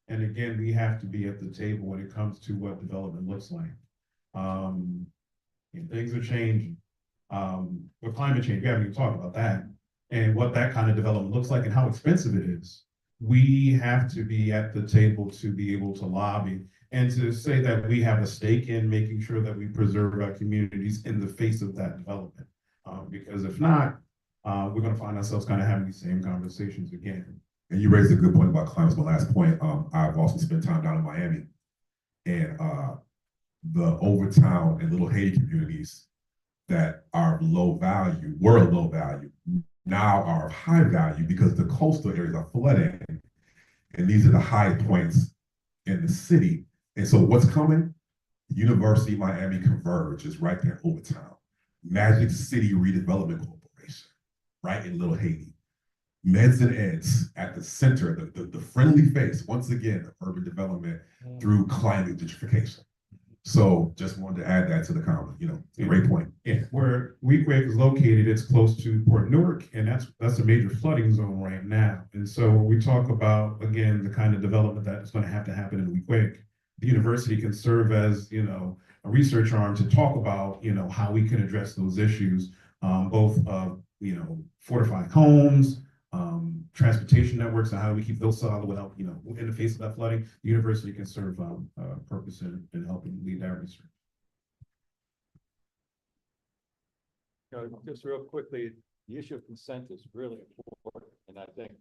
And again, we have to be at the table when it comes to what development looks like. And things are changing. With climate change, we haven't even talked about that and what that kind of development looks like and how expensive it is. We have to be at the table to be able to lobby and to say that we have a stake in making sure that we preserve our communities in the face of that development. Because if not, we're going to find ourselves kind of having these same conversations again. And you raised a good point about climate. My last point, I've also spent time down in Miami, and the Overtown and Little Haiti communities that are low value, were low value, now are of high value because the coastal areas are flooding, and these are the high points in the city. And so what's coming? University of Miami Converge is right there in Overtown. Magic City Redevelopment Corporation, right in Little Haiti. Meds and Eds at the center, the friendly face, once again, of urban development through climate gentrification. So just wanted to add that to the comment, great point. Yeah, where Weequahic is located, it's close to Port Newark, and that's a major flooding zone right now. And so when we talk about, again, the kind of development that is going to happen in Weequahic, the university can serve as, a research arm to talk about, how we can address those issues, both of, fortifying homes, transportation networks, and how do we keep those solid without, in the face of that flooding. The university can serve purpose in helping lead that research. Just real quickly, the issue of consent is really important, and I think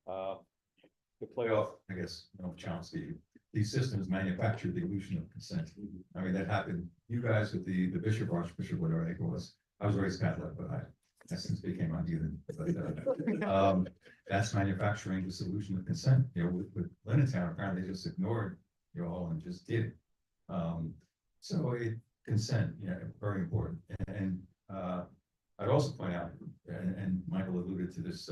to play off, I guess, challenge these systems manufacture the illusion of consent. I mean, that happened. You guys with the bishop, archbishop, whatever I think it was. I was raised Catholic, but I since became unheathen. But that's manufacturing this illusion of consent. With Linnentown, apparently they just ignored you all and just did it. Consent, very important. And I'd also point out, and Michael alluded to this,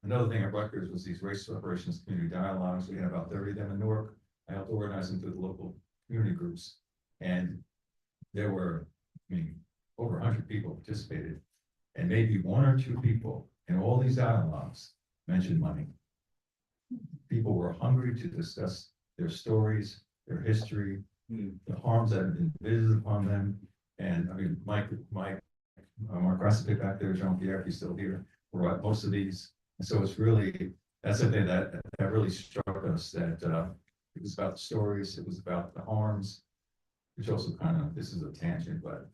another thing at Rutgers was these race reparations community dialogues. We had about 30 of them in Newark. I helped organize them through the local community groups. And there were, over 100 people participated. And maybe 1 or 2 people in all these dialogues mentioned money. People were hungry to discuss their stories, their history, the harms that have been visited upon them. And Mark Rossipik back there, Jean Pierre, he's still here, we're at most of these. And so it's really, that's something that really struck us, that it was about the stories, it was about the harms, which also this is a tangent, but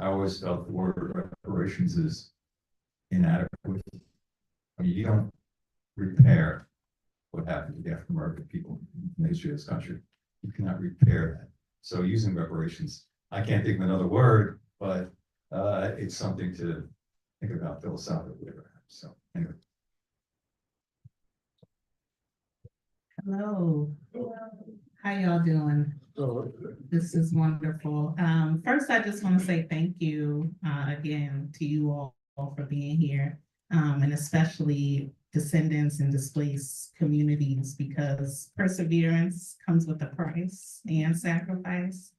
I always felt the word reparations is inadequate. You don't repair what happened to the African American people in the history of this country. You cannot repair that. So using reparations, I can't think of another word, but it's something to think about philosophically. So anyway. Hello. How y'all doing? This is wonderful. First, I just want to say thank you again to you all for being here, and especially descendants and displaced communities, because perseverance comes with a price and sacrifice.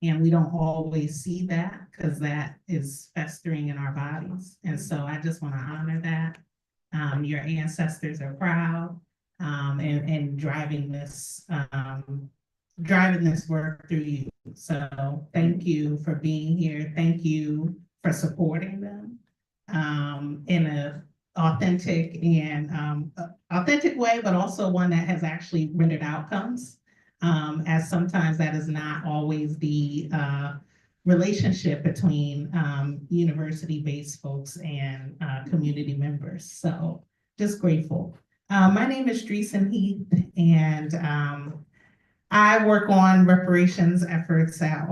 And we don't always see that because that is festering in our bodies. And so I just want to honor that. Your ancestors are proud and driving this work through you. So thank you for being here. Thank you for supporting them in an authentic way, but also one that has actually rendered outcomes. As sometimes that is not always the relationship between university-based folks and community members. So just grateful. My name is Dreesen Heath, and I work on reparations efforts at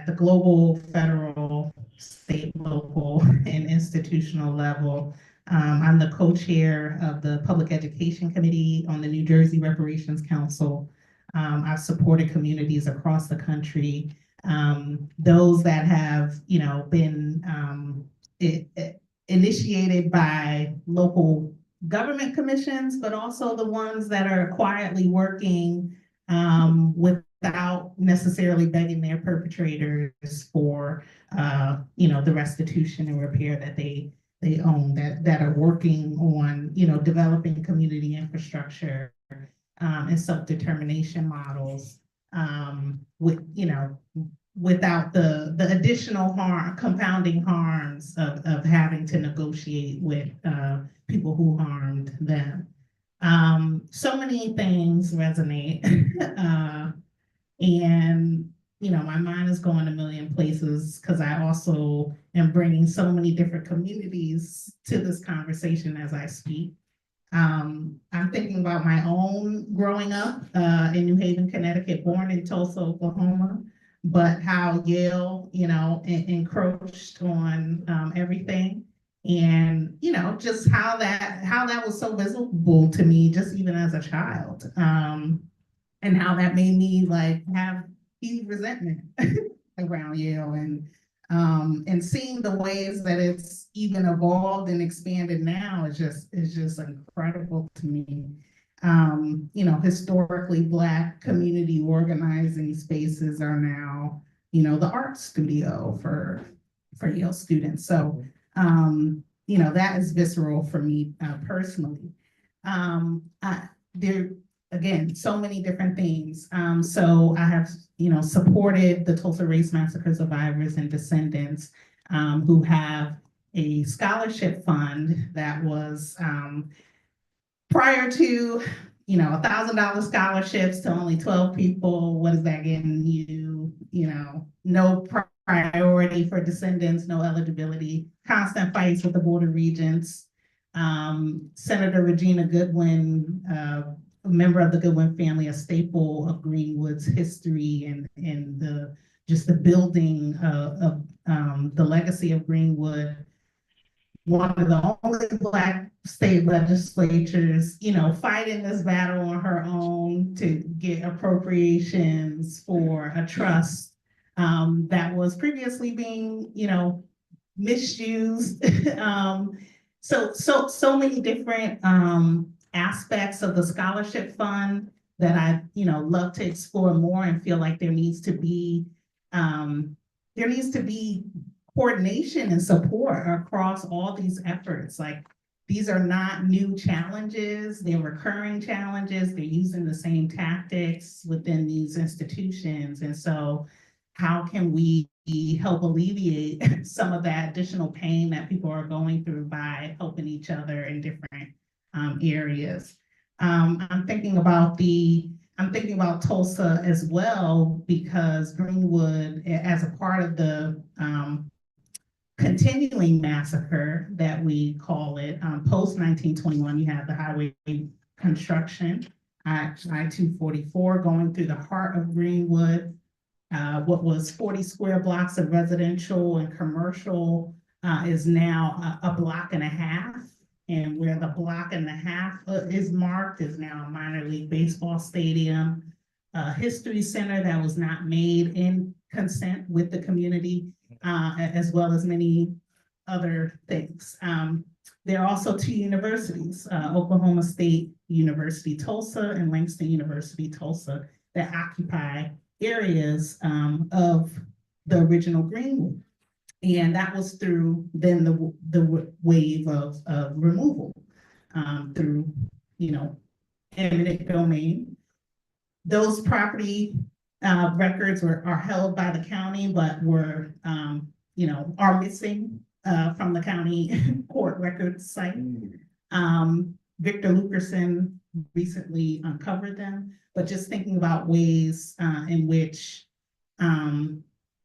the global, federal, state, local, and institutional level. I'm the co-chair of the Public Education Committee on the New Jersey Reparations Council. I've supported communities across the country. Those that have, been initiated by local government commissions, but also the ones that are quietly working without necessarily begging their perpetrators for, the restitution and repair that they own, that are working on, developing community infrastructure and self-determination models without the additional compounding harms of having to negotiate with people who harmed them. So many things resonate. And my mind is going a million places because I also am bringing so many different communities to this conversation as I speak. I'm thinking about my own growing up in New Haven, Connecticut, born in Tulsa, Oklahoma, but how Yale, encroached on everything. And, just how that was so visible to me, just even as a child, and how that made me have huge resentment around Yale, and seeing the ways that it's even evolved and expanded now is just incredible to me. historically Black community organizing spaces are now, the art studio for Yale students. So, that is visceral for me personally. There, again, so many different things. So I have, supported the Tulsa Race Massacre survivors and descendants who have a scholarship fund that was prior to, $1,000 scholarships to only 12 people. What is that getting you? No priority for descendants, no eligibility, constant fights with the Board of Regents. Senator Regina Goodwin, a member of the Goodwin family, a staple of Greenwood's history and the building of the legacy of Greenwood. One of the only Black state legislatures, fighting this battle on her own to get appropriations for a trust that was previously being, misused. So many different aspects of the scholarship fund that I, love to explore more and feel like there needs to be coordination and support across all these efforts. Like, these are not new challenges, they're recurring challenges, they're using the same tactics within these institutions. And so how can we help alleviate some of that additional pain that people are going through by helping each other in different areas? I'm thinking about Tulsa as well, because Greenwood, as a part of the continuing massacre that we call it, post 1921, you have the highway construction, I-244 going through the heart of Greenwood. What was 40 square blocks of residential and commercial is now a block and a half. And where the block and a half is marked is now a minor league baseball stadium, a history center that was not made in consent with the community, as well as many other things. There are also two universities, Oklahoma State University Tulsa and Langston University Tulsa, that occupy areas of the original Greenwood. And that was through then the wave of removal through, eminent domain. Those property records are held by the county, but are missing from the county court records site. Victor Lukerson recently uncovered them, but just thinking about ways in which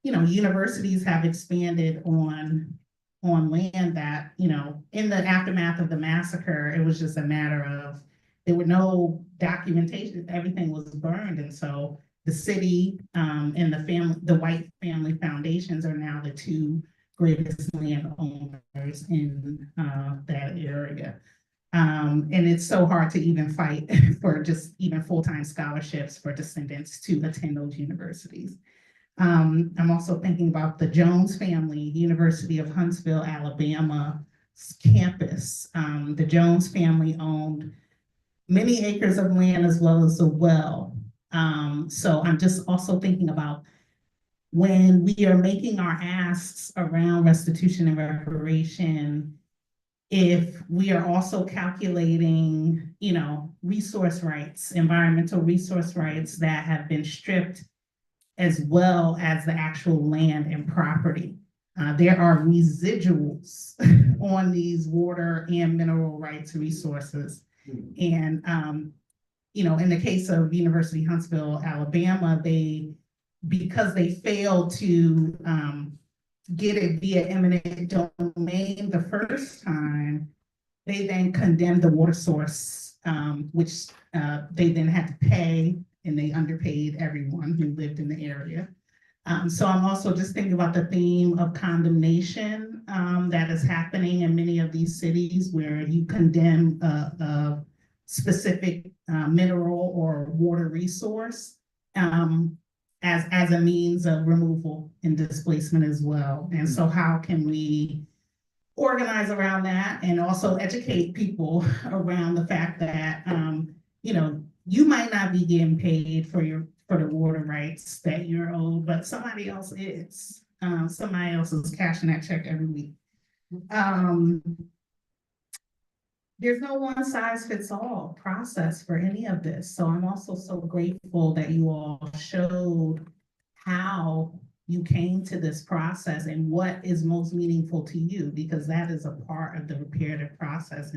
universities have expanded on land that, in the aftermath of the massacre, it was just a matter of, there were no documentation, everything was burned. And so the city and the White Family Foundations are now the two greatest landowners in that area. And it's so hard to even fight for just even full-time scholarships for descendants to attend those universities. I'm also thinking about the Jones family, University of Huntsville, Alabama campus. The Jones family owned many acres of land as well as a well. So I'm just also thinking about, when we are making our asks around restitution and reparation, if we are also calculating, resource rights, environmental resource rights that have been stripped, as well as the actual land and property. There are residuals on these water and mineral rights resources. And, in the case of University of Huntsville, Alabama, because they failed to get it via eminent domain the first time, they then condemned the water source, which they then had to pay, and they underpaid everyone who lived in the area. So I'm also just thinking about the theme of condemnation that is happening in many of these cities, where you condemn a specific mineral or water resource as a means of removal and displacement as well. And so how can we organize around that and also educate people around the fact that you might not be getting paid for the water rights that you're owed, but somebody else is. Somebody else is cashing that check every week. There's no one size fits all process for any of this. So I'm also so grateful that you all showed how you came to this process and what is most meaningful to you, because that is a part of the reparative process.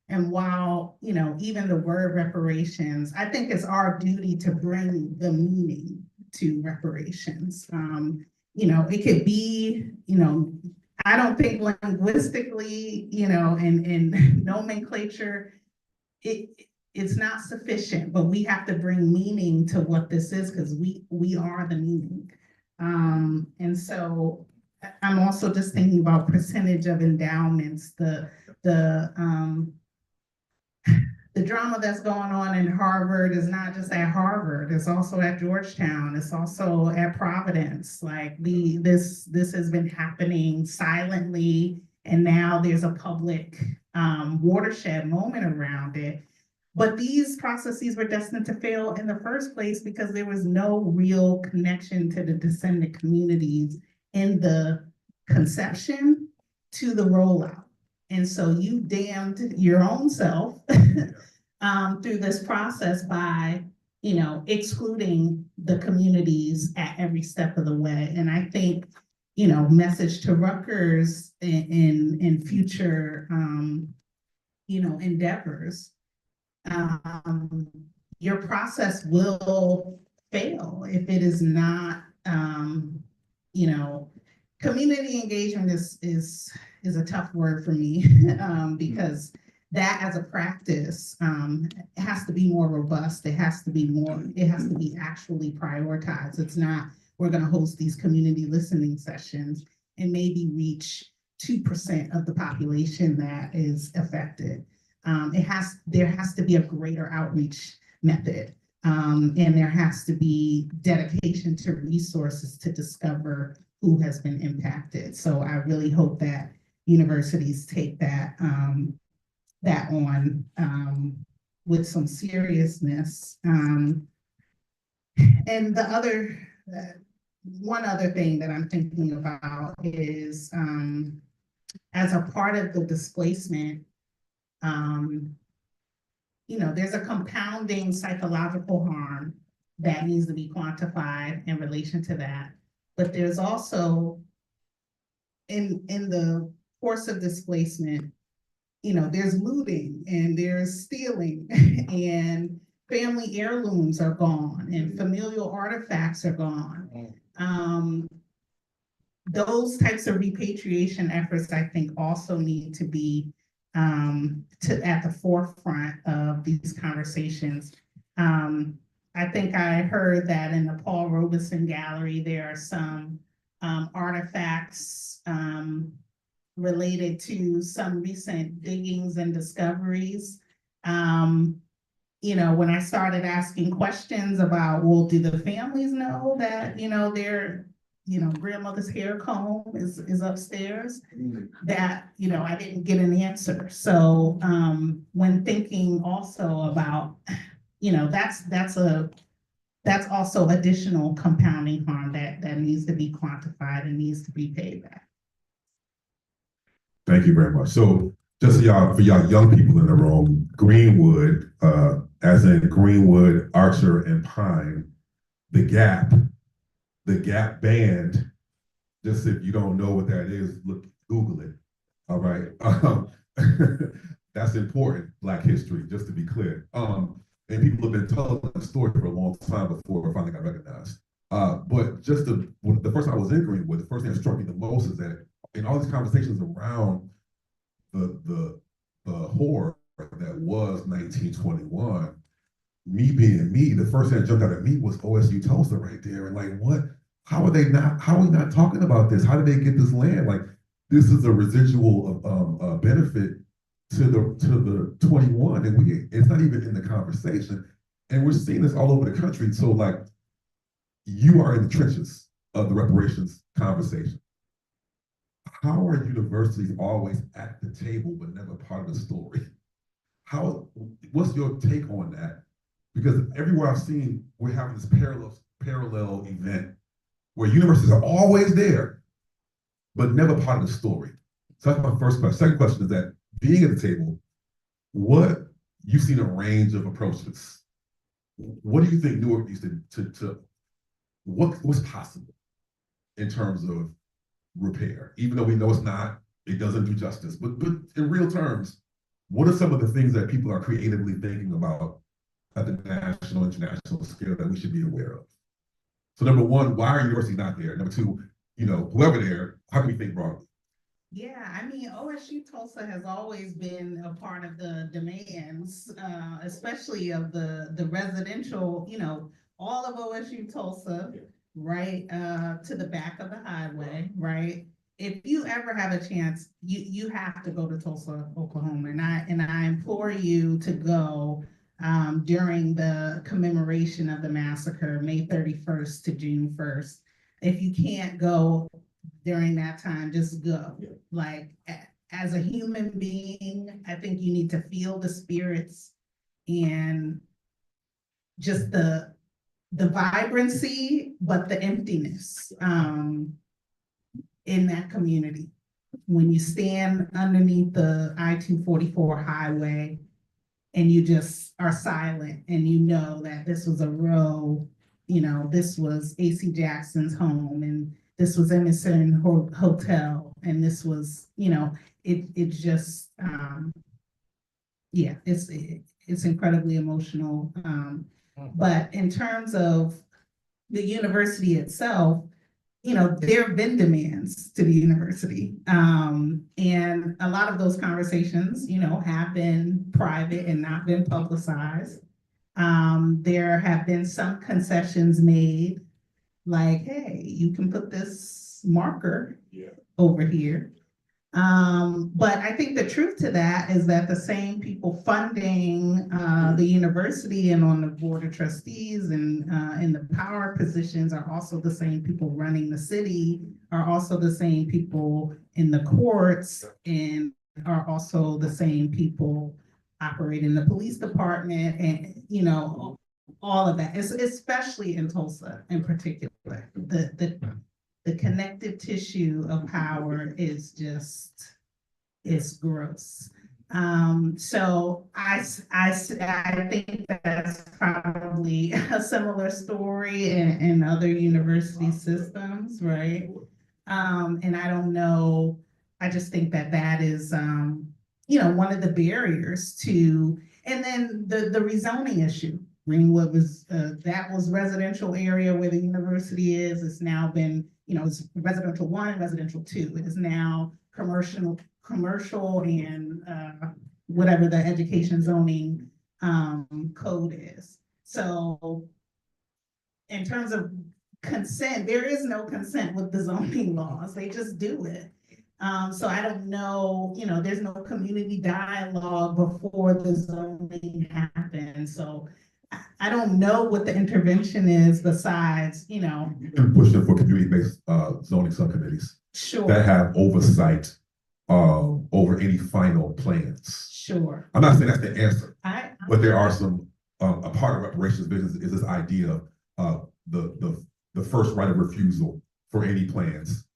And while, even the word reparations, I think it's our duty to bring the meaning to reparations. It could be, I don't think linguistically, in nomenclature, it's not sufficient, but we have to bring meaning to what this is, because we are the meaning. And so I'm also just thinking about percentage of endowments, the drama that's going on in Harvard is not just at Harvard, it's also at Georgetown, it's also at Providence. Like this has been happening silently, and now there's a public watershed moment around it. But these processes were destined to fail in the first place because there was no real connection to the descendant communities in the conception to the rollout. And so you damned your own self through this process by, excluding the communities at every step of the way. And I think, message to Rutgers in future, endeavors, your process will fail if it is not, community engagement is a tough word for me because that as a practice it has to be more robust. It has to be actually prioritized. It's not, we're going to host these community listening sessions and maybe reach 2% of the population that is affected. There has to be a greater outreach method, and there has to be dedication to resources to discover who has been impacted. So I really hope that universities take that on with some seriousness. And one other thing that I'm thinking about is as a part of the displacement, there's a compounding psychological harm that needs to be quantified in relation to that. But there's also, in the course of displacement, there's looting and there's stealing and family heirlooms are gone and familial artifacts are gone. Those types of repatriation efforts, I think, also need to be at the forefront of these conversations. I think I heard that in the Paul Robeson Gallery, there are some artifacts related to some recent diggings and discoveries. When I started asking questions about, well, do the families know that, their grandmother's hair comb is upstairs, that, I didn't get an answer. So when thinking also about, that's also additional compounding harm that needs to be quantified and needs to be paid back. Thank you very much. So just for y'all young people in the room, Greenwood, as in Greenwood, Archer, and Pine, the Gap Band, just if you don't know what that is, Google it. All right. That's important, Black history, just to be clear. And people have been telling the story for a long time before it finally got recognized. But just the first time I was in Greenwood, the first thing that struck me the most is that in all these conversations around the horror that was 1921, me being me, the first thing that jumped out at me was OSU Tulsa right there. And like, what? How are we not talking about this? How did they get this land? Like, this is a residual of benefit to the 21, and it's not even in the conversation. And we're seeing this all over the country. So like, you are in the trenches of the reparations conversation. How are universities always at the table but never part of the story? what's your take on that? Because everywhere I've seen, we're having this parallel event where universities are always there, but never part of the story. So that's my first question. Second question is that being at the table, you've seen a range of approaches. What do you think Newark needs to what's possible in terms of repair? Even though we know it doesn't do justice, but in real terms, what are some of the things that people are creatively thinking about at the national, international scale that we should be aware of? So number one, why are universities not there? Number two, whoever there, how can we think broadly? Yeah, I mean, OSU Tulsa has always been a part of the demands, especially of the residential, all of OSU Tulsa, right, to the back of the highway, right? If you ever have a chance, you have to go to Tulsa, Oklahoma, and I implore you to go during the commemoration of the massacre, May 31st to June 1st. If you can't go during that time, just go. Like, as a human being, I think you need to feel the spirits and just the vibrancy, but the emptiness in that community. When you stand underneath the I-244 highway and you just are silent and you know that this was a real, this was A.C. Jackson's home, and this was Emerson Hotel, and this was, it's just, it's incredibly emotional. But in terms of the university itself, there have been demands to the university. And a lot of those conversations, have been private and not been publicized. There have been some concessions made, like, hey, you can put this marker over here. But I think the truth to that is that the same people funding the university and on the board of trustees and in the power positions are also the same people running the city, are also the same people in the courts, and are also the same people operating the police department, and all of that, especially in Tulsa in particular. The connective tissue of power is gross. So I think that's probably a similar story in other university systems, right? And I don't know, I just think that is, one of the barriers to, and then the rezoning issue. Greenwood was, that was residential area where the university is. It's now been, it's residential 1 and residential 2. It is now commercial and whatever the education zoning code is. So in terms of consent, there is no consent with the zoning laws. They just do it. So I don't know, there's no community dialogue before the zoning happens. So I don't know what the intervention is besides, You've been pushing for community-based zoning subcommittees that have oversight over any final plans. Sure. I'm not saying that's the answer, but there are some, a part of reparations business is this idea of the first right of refusal for any plans,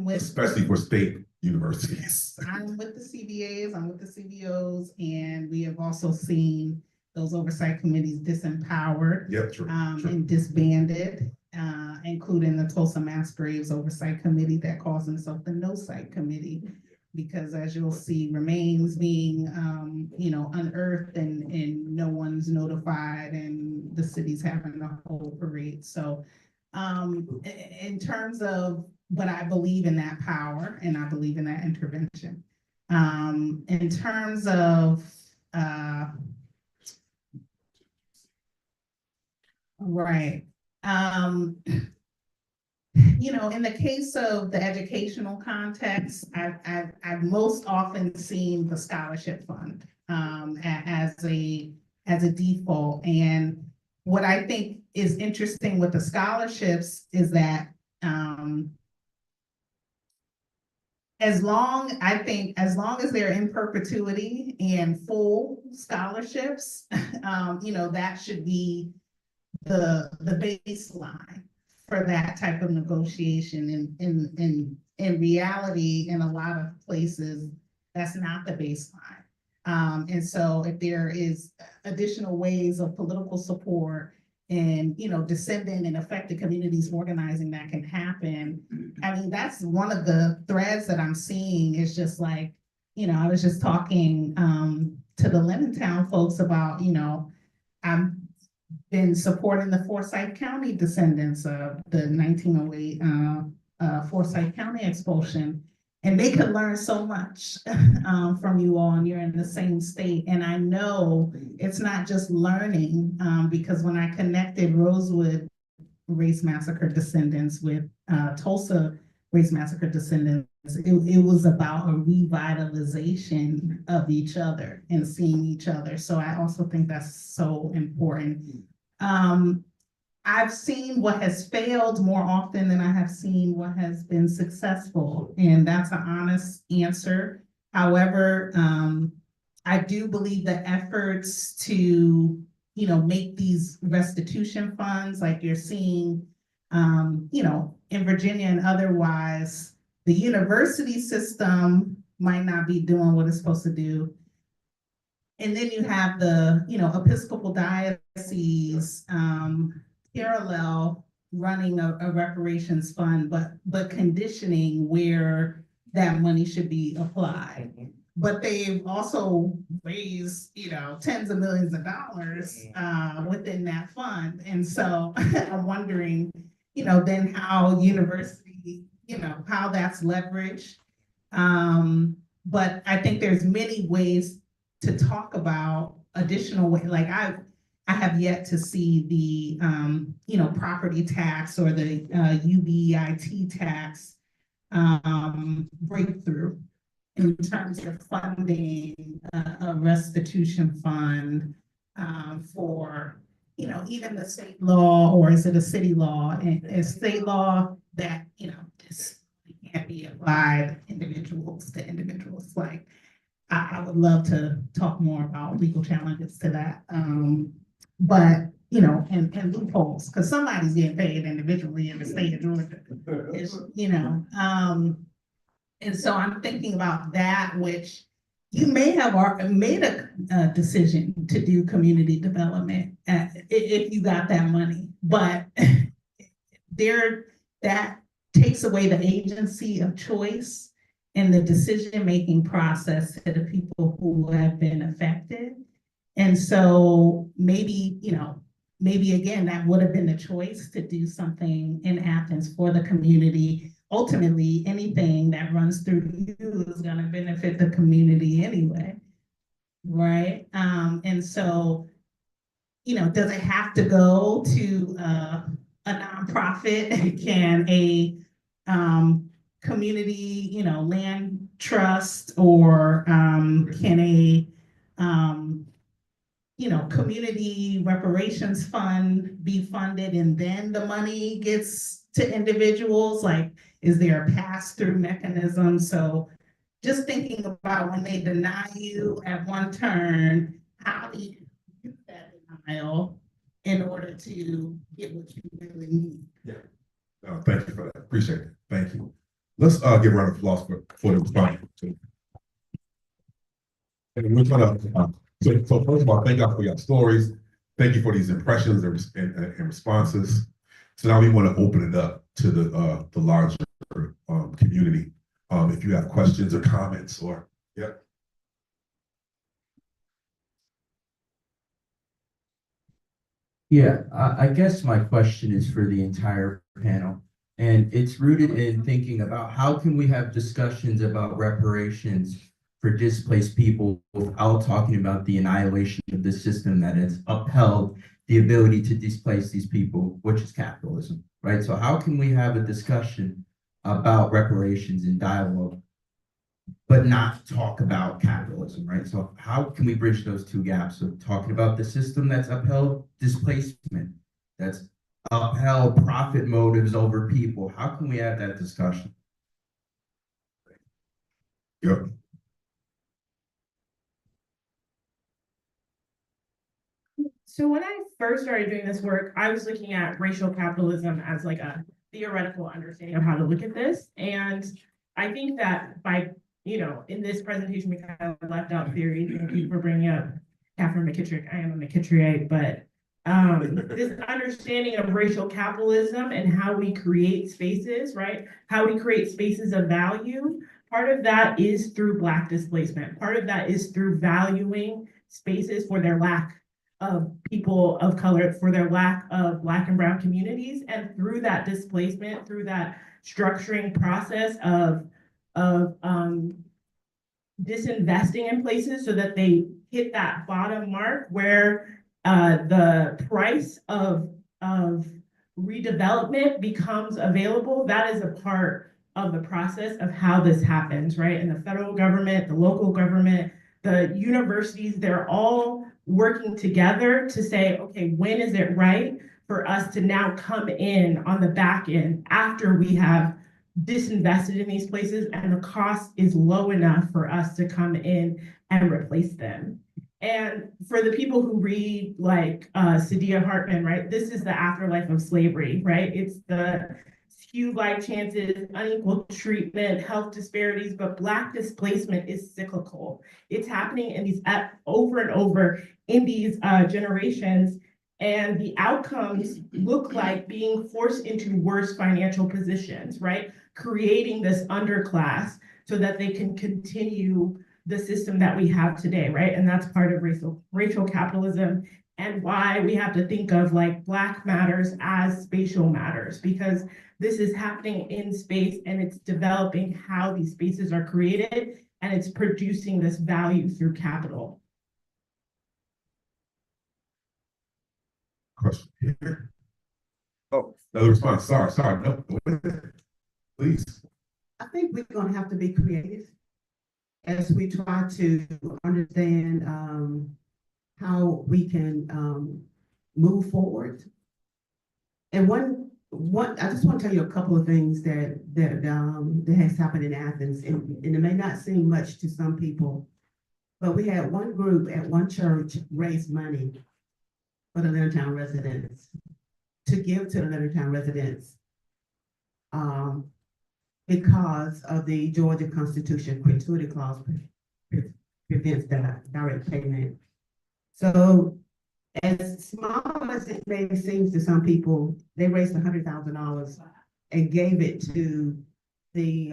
especially for state universities. I'm with the CBAs, I'm with the CBOs, and we have also seen those oversight committees disempowered and disbanded, including the Tulsa Mass Graves Oversight Committee that calls itself the No Site Committee, because as you'll see, remains being unearthed and no one's notified, and the city's having a whole parade. So in terms of, but I believe in that power and I believe in that intervention. In terms of right. In the case of the educational context, I've most often seen the scholarship fund as a default. And what I think is interesting with the scholarships is that I think, as long as they're in perpetuity and full scholarships, that should be the baseline for that type of negotiation. In reality, in a lot of places, that's not the baseline. And so if there is additional ways of political support and, descendant and affected communities organizing that can happen, I mean, that's one of the threads that I'm seeing is just like, I was just talking to the Linnentown folks about, I've been supporting the Forsyth County descendants of the 1908 Forsyth County expulsion. And they could learn so much from you all, and you're in the same state. And I know it's not just learning, because when I connected Rosewood Race Massacre descendants with Tulsa Race Massacre descendants, it was about a revitalization of each other and seeing each other. So I also think that's so important. I've seen what has failed more often than I have seen what has been successful, and that's an honest answer. However, I do believe the efforts to, make these restitution funds, like you're seeing, in Virginia and otherwise, the university system might not be doing what it's supposed to do. And then you have the, Episcopal diocese, parallel running a reparations fund, but conditioning where that money should be applied. But they've also raised, tens of millions of dollars within that fund. And so I'm wondering, then how university, how that's leveraged. But I think there's many ways to talk about additional ways. Like I have yet to see the, property tax or the UBIT tax breakthrough in terms of funding a restitution fund for, even the state law, or is it a city law? And a state law that, just can't be applied individuals to individuals. Like, I would love to talk more about legal challenges to that. But, and loopholes, because somebody's getting paid individually in the state of Georgia, and so I'm thinking about that, which you may have made a decision to do community development if you got that money, but that takes away the agency of choice and the decision-making process to the people who have been affected. And so maybe again, that would have been the choice to do something in Athens for the community. Ultimately, anything that runs through you is going to benefit the community anyway, right? And so, does it have to go to a nonprofit? Can a community, land trust, or can a community reparations fund be funded and then the money gets to individuals? Like, is there a pass-through mechanism? So just thinking about when they deny you at one turn, how do you use that denial in order to get what you really need? Yeah. Thank you for that. Appreciate it. Thank you. Let's give a round of applause for the response. And we're gonna so first of all, thank y'all for your stories. Thank you for these impressions and responses. So now we want to open it up to the larger community. If you have questions or comments, or Yeah, I guess my question is for the entire panel, and it's rooted in thinking about how can we have discussions about reparations for displaced people without talking about the annihilation of the system that has upheld the ability to displace these people, which is capitalism, right? So how can we have a discussion about reparations and dialogue, but not talk about capitalism, right? So how can we bridge those two gaps of talking about the system that's upheld displacement, that's upheld profit motives over people? How can we have that discussion? Yep. So when I first started doing this work, I was looking at racial capitalism as like a theoretical understanding of how to look at this. And I think that by, in this presentation, we kind of left out theory. Thank you for bringing up Catherine McKittrick. I am a McKittrickite, but this understanding of racial capitalism and how we create spaces, right? How we create spaces of value. Part of that is through Black displacement. Part of that is through valuing spaces for their lack of people of color, for their lack of Black and Brown communities. And through that displacement, through that structuring process of disinvesting in places so that they hit that bottom mark where the price of redevelopment becomes available. That is a part of the process of how this happens, right? And the federal government, the local government, the universities, they're all working together to say, okay, when is it right for us to now come in on the back end after we have disinvested in these places and the cost is low enough for us to come in and replace them. And for the people who read like Saidiya Hartman, right, this is the afterlife of slavery, right? It's the skewed life chances, unequal treatment, health disparities, but Black displacement is cyclical. It's happening in these over and over in these generations, and the outcomes look like being forced into worse financial positions, right? Creating this underclass so that they can continue the system that we have today, right? And that's part of racial capitalism, and why we have to think of like Black matters as spatial matters, because this is happening in space and it's developing how these spaces are created, and it's producing this value through capital. Question here. Oh, another response. Sorry. No, please. I think we're gonna have to be creative as we try to understand how we can move forward. And one, I just want to tell you a couple of things that has happened in Athens, and it may not seem much to some people, but we had one group at one church raise money for the Linnentown residents to give to the Linnentown residents because of the Georgia Constitution gratuity clause prevents that direct payment. So as small as it may seem to some people, they raised $100,000 and gave it to the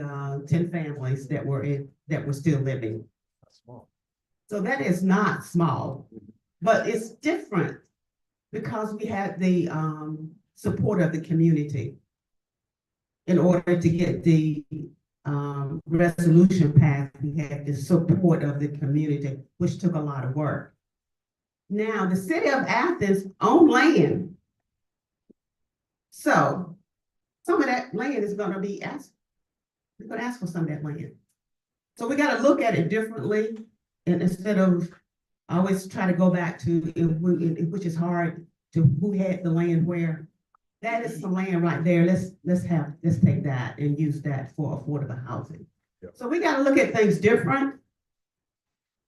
10 families that were still living. That's small. So that is not small, but it's different because we had the support of the community in order to get the resolution passed. We had the support of the community, which took a lot of work. Now, the city of Athens owned land. So some of that land is going to be asked. We're going to ask for some of that land. So we got to look at it differently. And instead of always try to go back to, which is hard, to who had the land where. That is some land right there. Let's take that and use that for affordable housing. Yep. So we got to look at things different.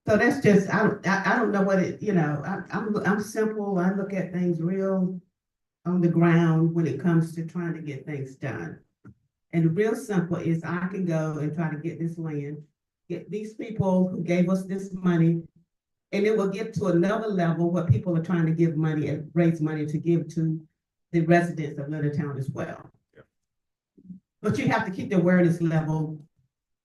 So that's just, I don't know what it, I'm simple. I look at things real on the ground when it comes to trying to get things done. And real simple is I can go and try to get this land, get these people who gave us this money, and it will get to another level where people are trying to give money and raise money to give to the residents of Linnentown as well. Yeah. But you have to keep the awareness level.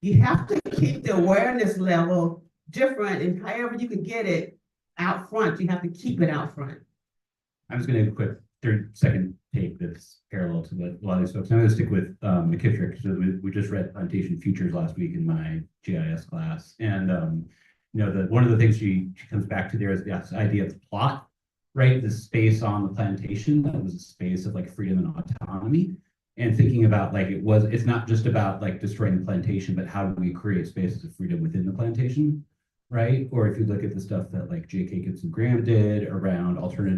You have to keep the awareness level different, and however you can get it out front, you have to keep it out front. I'm just going to give a quick 30-second take that's parallel to what a lot of these folks. I'm going to stick with McKittrick. So we just read Plantation Futures last week in my GIS class, and one of the things she comes back to there is this idea of the plot. Right, the space on the plantation that was a space of like freedom and autonomy, and thinking about like it's not just about like destroying the plantation, but how do we create spaces of freedom within the plantation, right? Or if you look at the stuff that like J.K. Gibson Graham did around already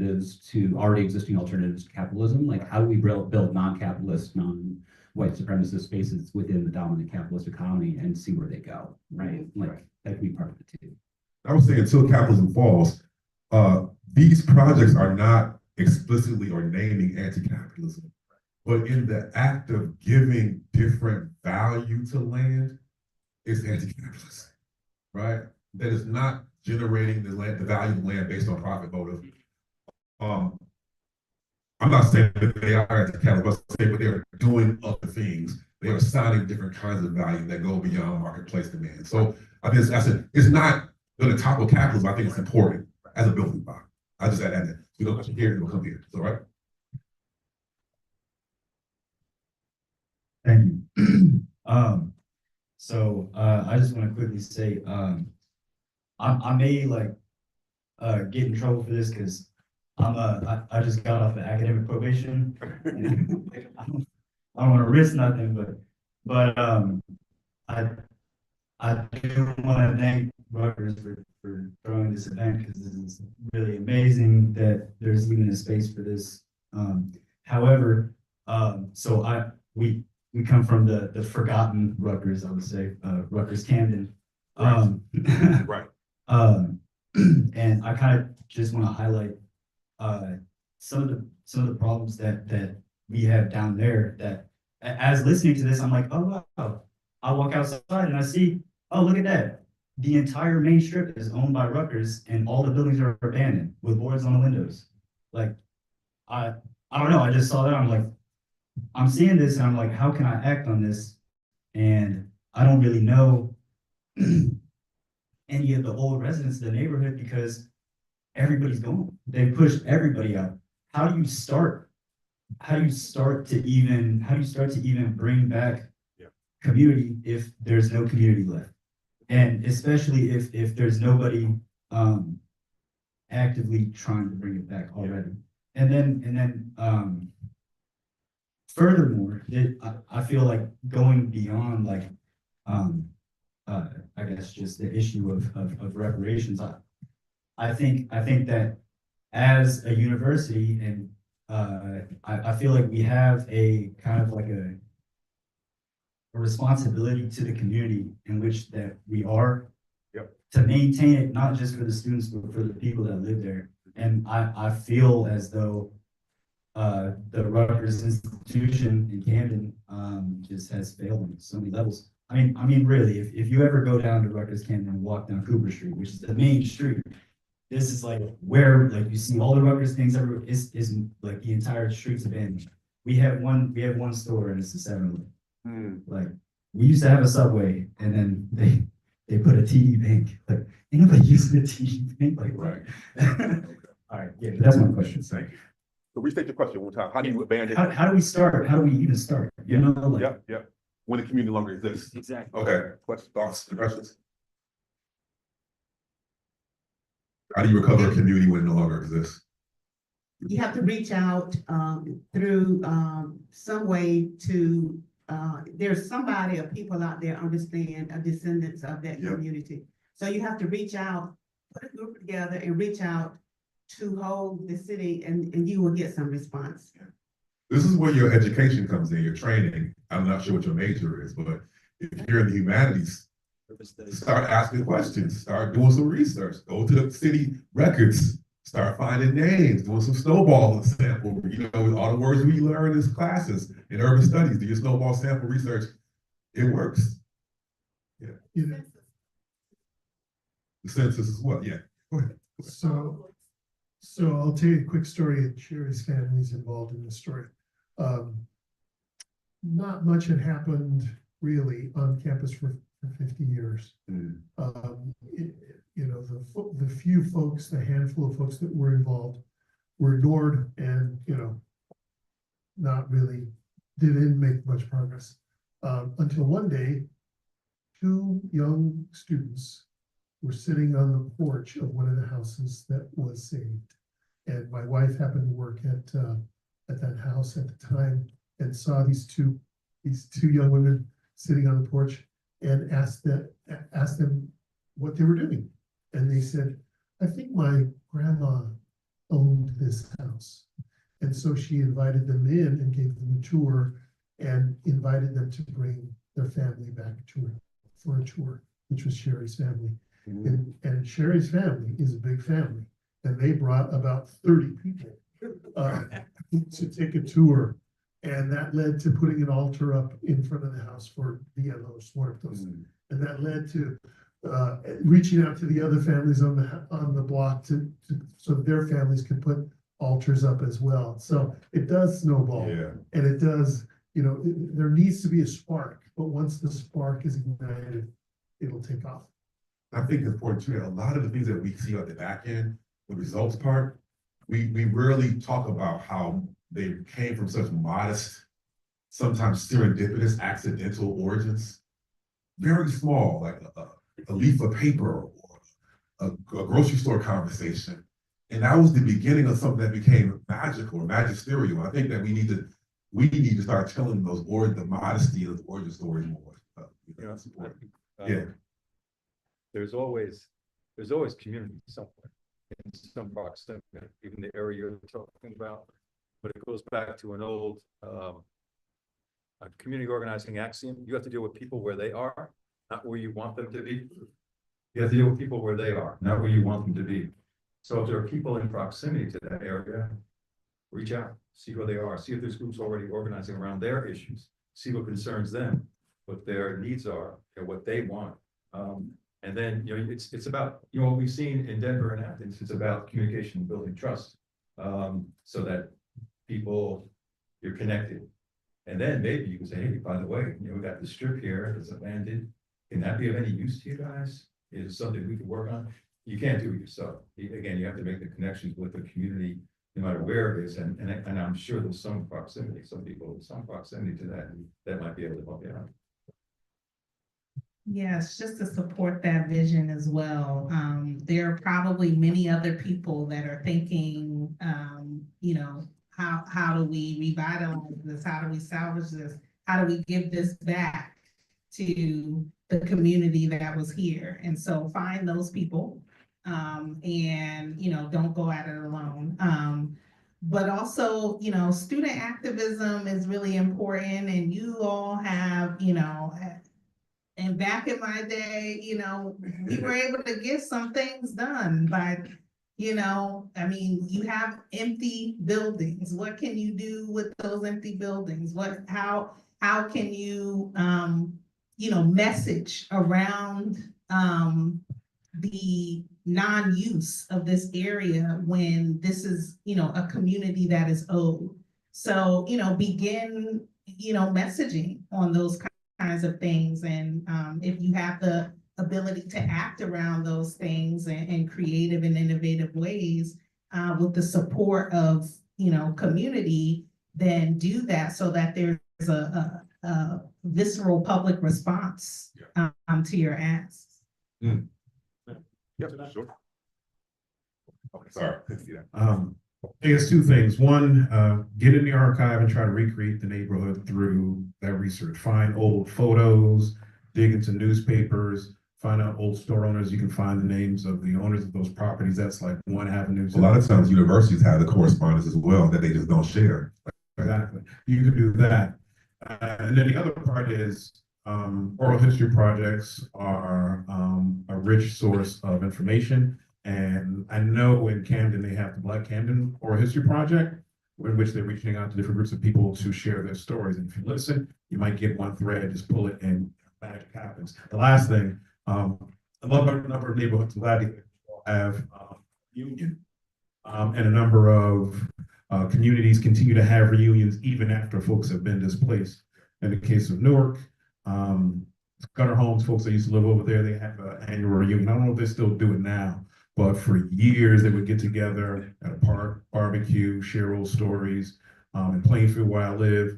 existing alternatives to capitalism, like how do we build non-capitalist, white supremacist spaces within the dominant capitalist economy and see where they go, right? Like that could be part of it too. I would say until capitalism falls, these projects are not explicitly or naming anti-capitalism, but in the act of giving different value to land, it's anti-capitalist, right? That is not generating the value of land based on profit motive. I'm not saying that they are anti-capitalist, but they are doing other things. They are assigning different kinds of value that go beyond marketplace demand. So I think it's not going to topple capitalism. I think it's important as a building block. I just add that. We don't come here, we'll come here. All right. Thank you. I just want to quickly say, I may get in trouble for this because I just got off of academic probation. I don't want to risk nothing, but I do want to thank Rutgers for throwing this event because this is really amazing that there's even a space for this. However, we come from the forgotten Rutgers, I would say, Rutgers Camden. Right. And I kind of just want to highlight some of the problems that we have down there. That as listening to this, I'm like, oh wow. I walk outside and I see, oh look at that. The entire main strip is owned by Rutgers, and all the buildings are abandoned with boards on the windows. Like, I don't know. I just saw that. I'm like, I'm seeing this and I'm like, how can I act on this? And I don't really know any of the old residents of the neighborhood because everybody's gone. They pushed everybody out. How do you start to even bring back community if there's no community left? And especially if there's nobody actively trying to bring it back already. And then furthermore, I feel like going beyond I guess just the issue of reparations. I think that as a university, and I feel like we have a kind of like a responsibility to the community in which that we are to maintain it, not just for the students, but for the people that live there. And I feel as though the Rutgers institution in Camden just has failed on so many levels. I mean, really, if you ever go down to Rutgers Camden and walk down Cooper Street, which is the main street, this is like where you see all the Rutgers things everywhere. Is like the entire street's abandoned. We have one store and it's the 7-Eleven. Like we used to have a Subway, and then they put a TD Bank. Like ain't nobody using a TD Bank. Like right. All right, yeah, that's my question. Sorry. So restate your question one time. How do you abandon? How do we start? How do we even start? You know, like when the community no longer exists. Exactly. Okay. Questions, thoughts, questions? How do you recover a community when it no longer exists? You have to reach out through some way to, there's somebody or people out there understand descendants of that community. So you have to reach out, put a group together and reach out to hold the city, and you will get some response. This is where your education comes in, your training. I'm not sure what your major is, but if you're in the humanities, start asking questions, start doing some research, go to the city records, start finding names, doing some snowball sample, with all the words we learn in classes in urban studies, do your snowball sample research. It works. Yeah. The census is what? Yeah. Go ahead. So I'll tell you a quick story. Sherri's family is involved in this story. Not much had happened really on campus for 50 years. The few folks, the handful of folks that were involved were ignored and, not really didn't make much progress. Until one day, 2 young students were sitting on the porch of one of the houses that was saved. And my wife happened to work at that house at the time and saw these two young women sitting on the porch and asked them what they were doing. And they said, I think my grandma owned this house. And so she invited them in and gave them a tour and invited them to bring their family back for a tour, which was Sherri's family. And Sherri's family is a big family, and they brought about 30 people to take a tour. And that led to putting an altar up in front of the house for Los Muertos. And that led to reaching out to the other families on the block so their families could put altars up as well. So it does snowball. Yeah. And it does, there needs to be a spark, but once the spark is ignited, it'll take off. I think it's important too, that a lot of the things that we see at the back end, the results part, we rarely talk about how they came from such modest, sometimes serendipitous, accidental origins. Very small, like a leaf of paper or a grocery store conversation. And that was the beginning of something that became magical or magisterial. I think that we need to start telling the modesty of the origin stories more. Yeah. There's always community somewhere in some proximity, even the area you're talking about. But it goes back to an old community organizing axiom. You have to deal with people where they are, not where you want them to be. You have to deal with people where they are, not where you want them to be. So if there are people in proximity to that area, reach out, see who they are, see if there's groups already organizing around their issues, see what concerns them, what their needs are, and what they want. And then, it's about, what we've seen in Denver and Athens, it's about communication, building trust, so that you're connected. And then maybe you can say, hey, by the way, we got this strip here that's abandoned. Can that be of any use to you guys? Is it something we can work on? You can't do it yourself. Again, you have to make the connections with the community, no matter where it is. And I'm sure there's some proximity, some proximity to that might be able to help you out. Yes, just to support that vision as well. There are probably many other people that are thinking, how do we revitalize this? How do we salvage this? How do we give this back to the community that was here? And so find those people, and, don't go at it alone. But also, student activism is really important, and you all have, and back in my day, we were able to get some things done, but, you have empty buildings. What can you do with those empty buildings? How can you, message around, the non-use of this area when this is, a community that is owed. So, begin, messaging on those kinds of things. And if you have the ability to act around those things in creative and innovative ways, with the support of, community, then do that so that there's a visceral public response to your asks. Yeah, sure. Okay, sorry. I guess two things. One, get in the archive and try to recreate the neighborhood through that research. Find old photos, dig into newspapers, find out old store owners. You can find the names of the owners of those properties. That's like one avenue. A lot of times universities have the correspondence as well that they just don't share. Exactly. You can do that. And then the other part is oral history projects are a rich source of information. And I know in Camden, they have the Black Camden Oral History Project, in which they're reaching out to different groups of people to share their stories. And if you listen, you might get one thread, just pull it and magic happens. The last thing, I love a number of neighborhoods. I'm glad they have union. And a number of communities continue to have reunions even after folks have been displaced. In the case of Newark, Gutter Homes, folks that used to live over there, they have an annual reunion. I don't know if they still do it now, but for years they would get together at a park, barbecue, share old stories. In Plainfield, where I live,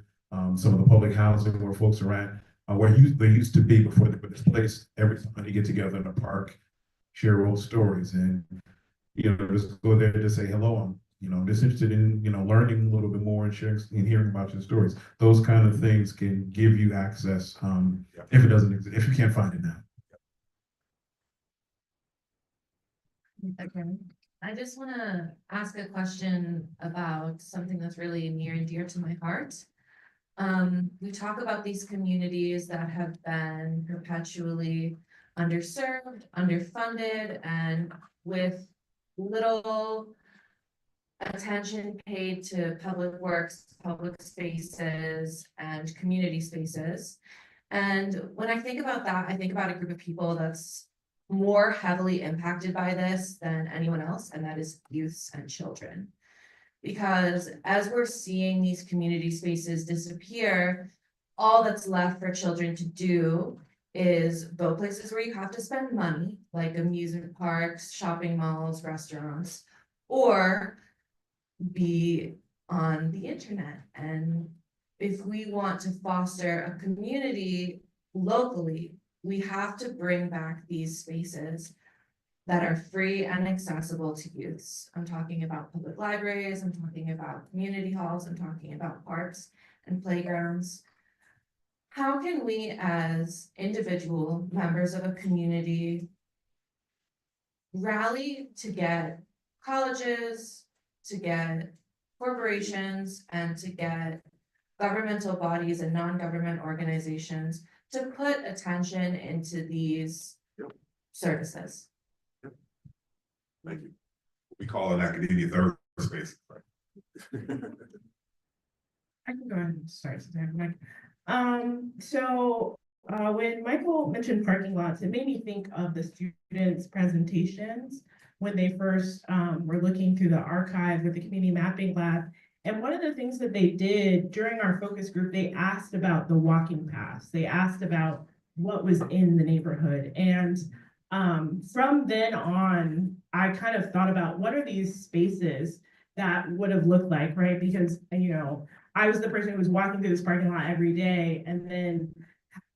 some of the public housing where folks are at, where they used to be before they were displaced, every time they get together in a park, share old stories, and just go there to say hello. I'm just interested in learning a little bit more and sharing and hearing about your stories. Those kind of things can give you access if it doesn't exist, if you can't find it now. Okay. I just want to ask a question about something that's really near and dear to my heart. We talk about these communities that have been perpetually underserved, underfunded, and with little attention paid to public works, public spaces, and community spaces. And when I think about that, I think about a group of people that's more heavily impacted by this than anyone else, and that is youths and children. Because as we're seeing these community spaces disappear, all that's left for children to do is go places where you have to spend money, like amusement parks, shopping malls, restaurants, or be on the internet. And if we want to foster a community locally, we have to bring back these spaces that are free and accessible to youths. I'm talking about public libraries, I'm talking about community halls, I'm talking about parks and playgrounds. How can we as individual members of a community rally to get colleges, to get corporations, and to get governmental bodies and non-government organizations to put attention into these services? Thank you. We call it academia third space. I can go ahead and start. When Michael mentioned parking lots, it made me think of the students' presentations when they first were looking through the archive with the community mapping lab. And one of the things that they did during our focus group, they asked about the walking paths. They asked about what was in the neighborhood. And from then on, I kind of thought about what are these spaces that would have looked like, right? Because, you know, I was the person who was walking through this parking lot every day and then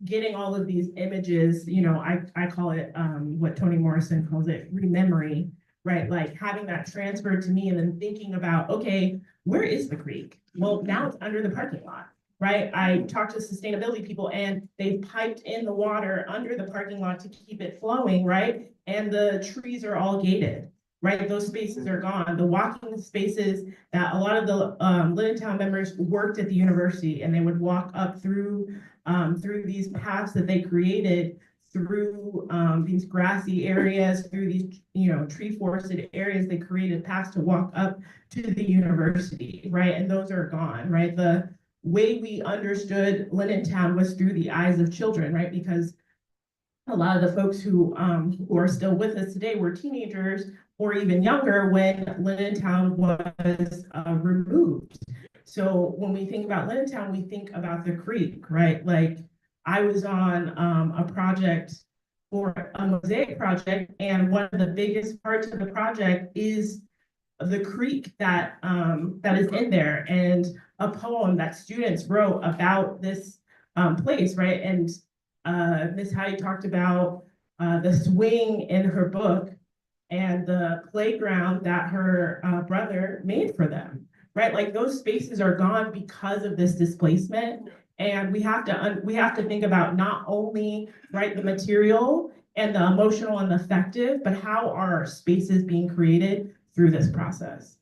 getting all of these images, you know, I call it what Toni Morrison calls it rememory, right? Like having that transferred to me and then thinking about, okay, where is the creek? Well, now it's under the parking lot, right? I talked to sustainability people and they piped in the water under the parking lot to keep it flowing, right? And the trees are all gated, right? Those spaces are gone. The walking spaces that a lot of the Linnentown members worked at the university and they would walk up through these paths that they created through these grassy areas, through these, you know, tree forested areas, they created paths to walk up to the university, right? And those are gone, right? The way we understood Linnentown was through the eyes of children, right? Because a lot of the folks who are still with us today were teenagers or even younger when Linnentown was removed. So when we think about Linnentown, we think about the creek, right? Like I was on a project for a mosaic project, and one of the biggest parts of the project is the creek that is in there, and a poem that students wrote about this place, right? And Miss Hattie talked about the swing in her book and the playground that her brother made for them, right? Like those spaces are gone because of this displacement. And we have to think about not only, right, the material and the emotional and the affective, but how are spaces being created through this process?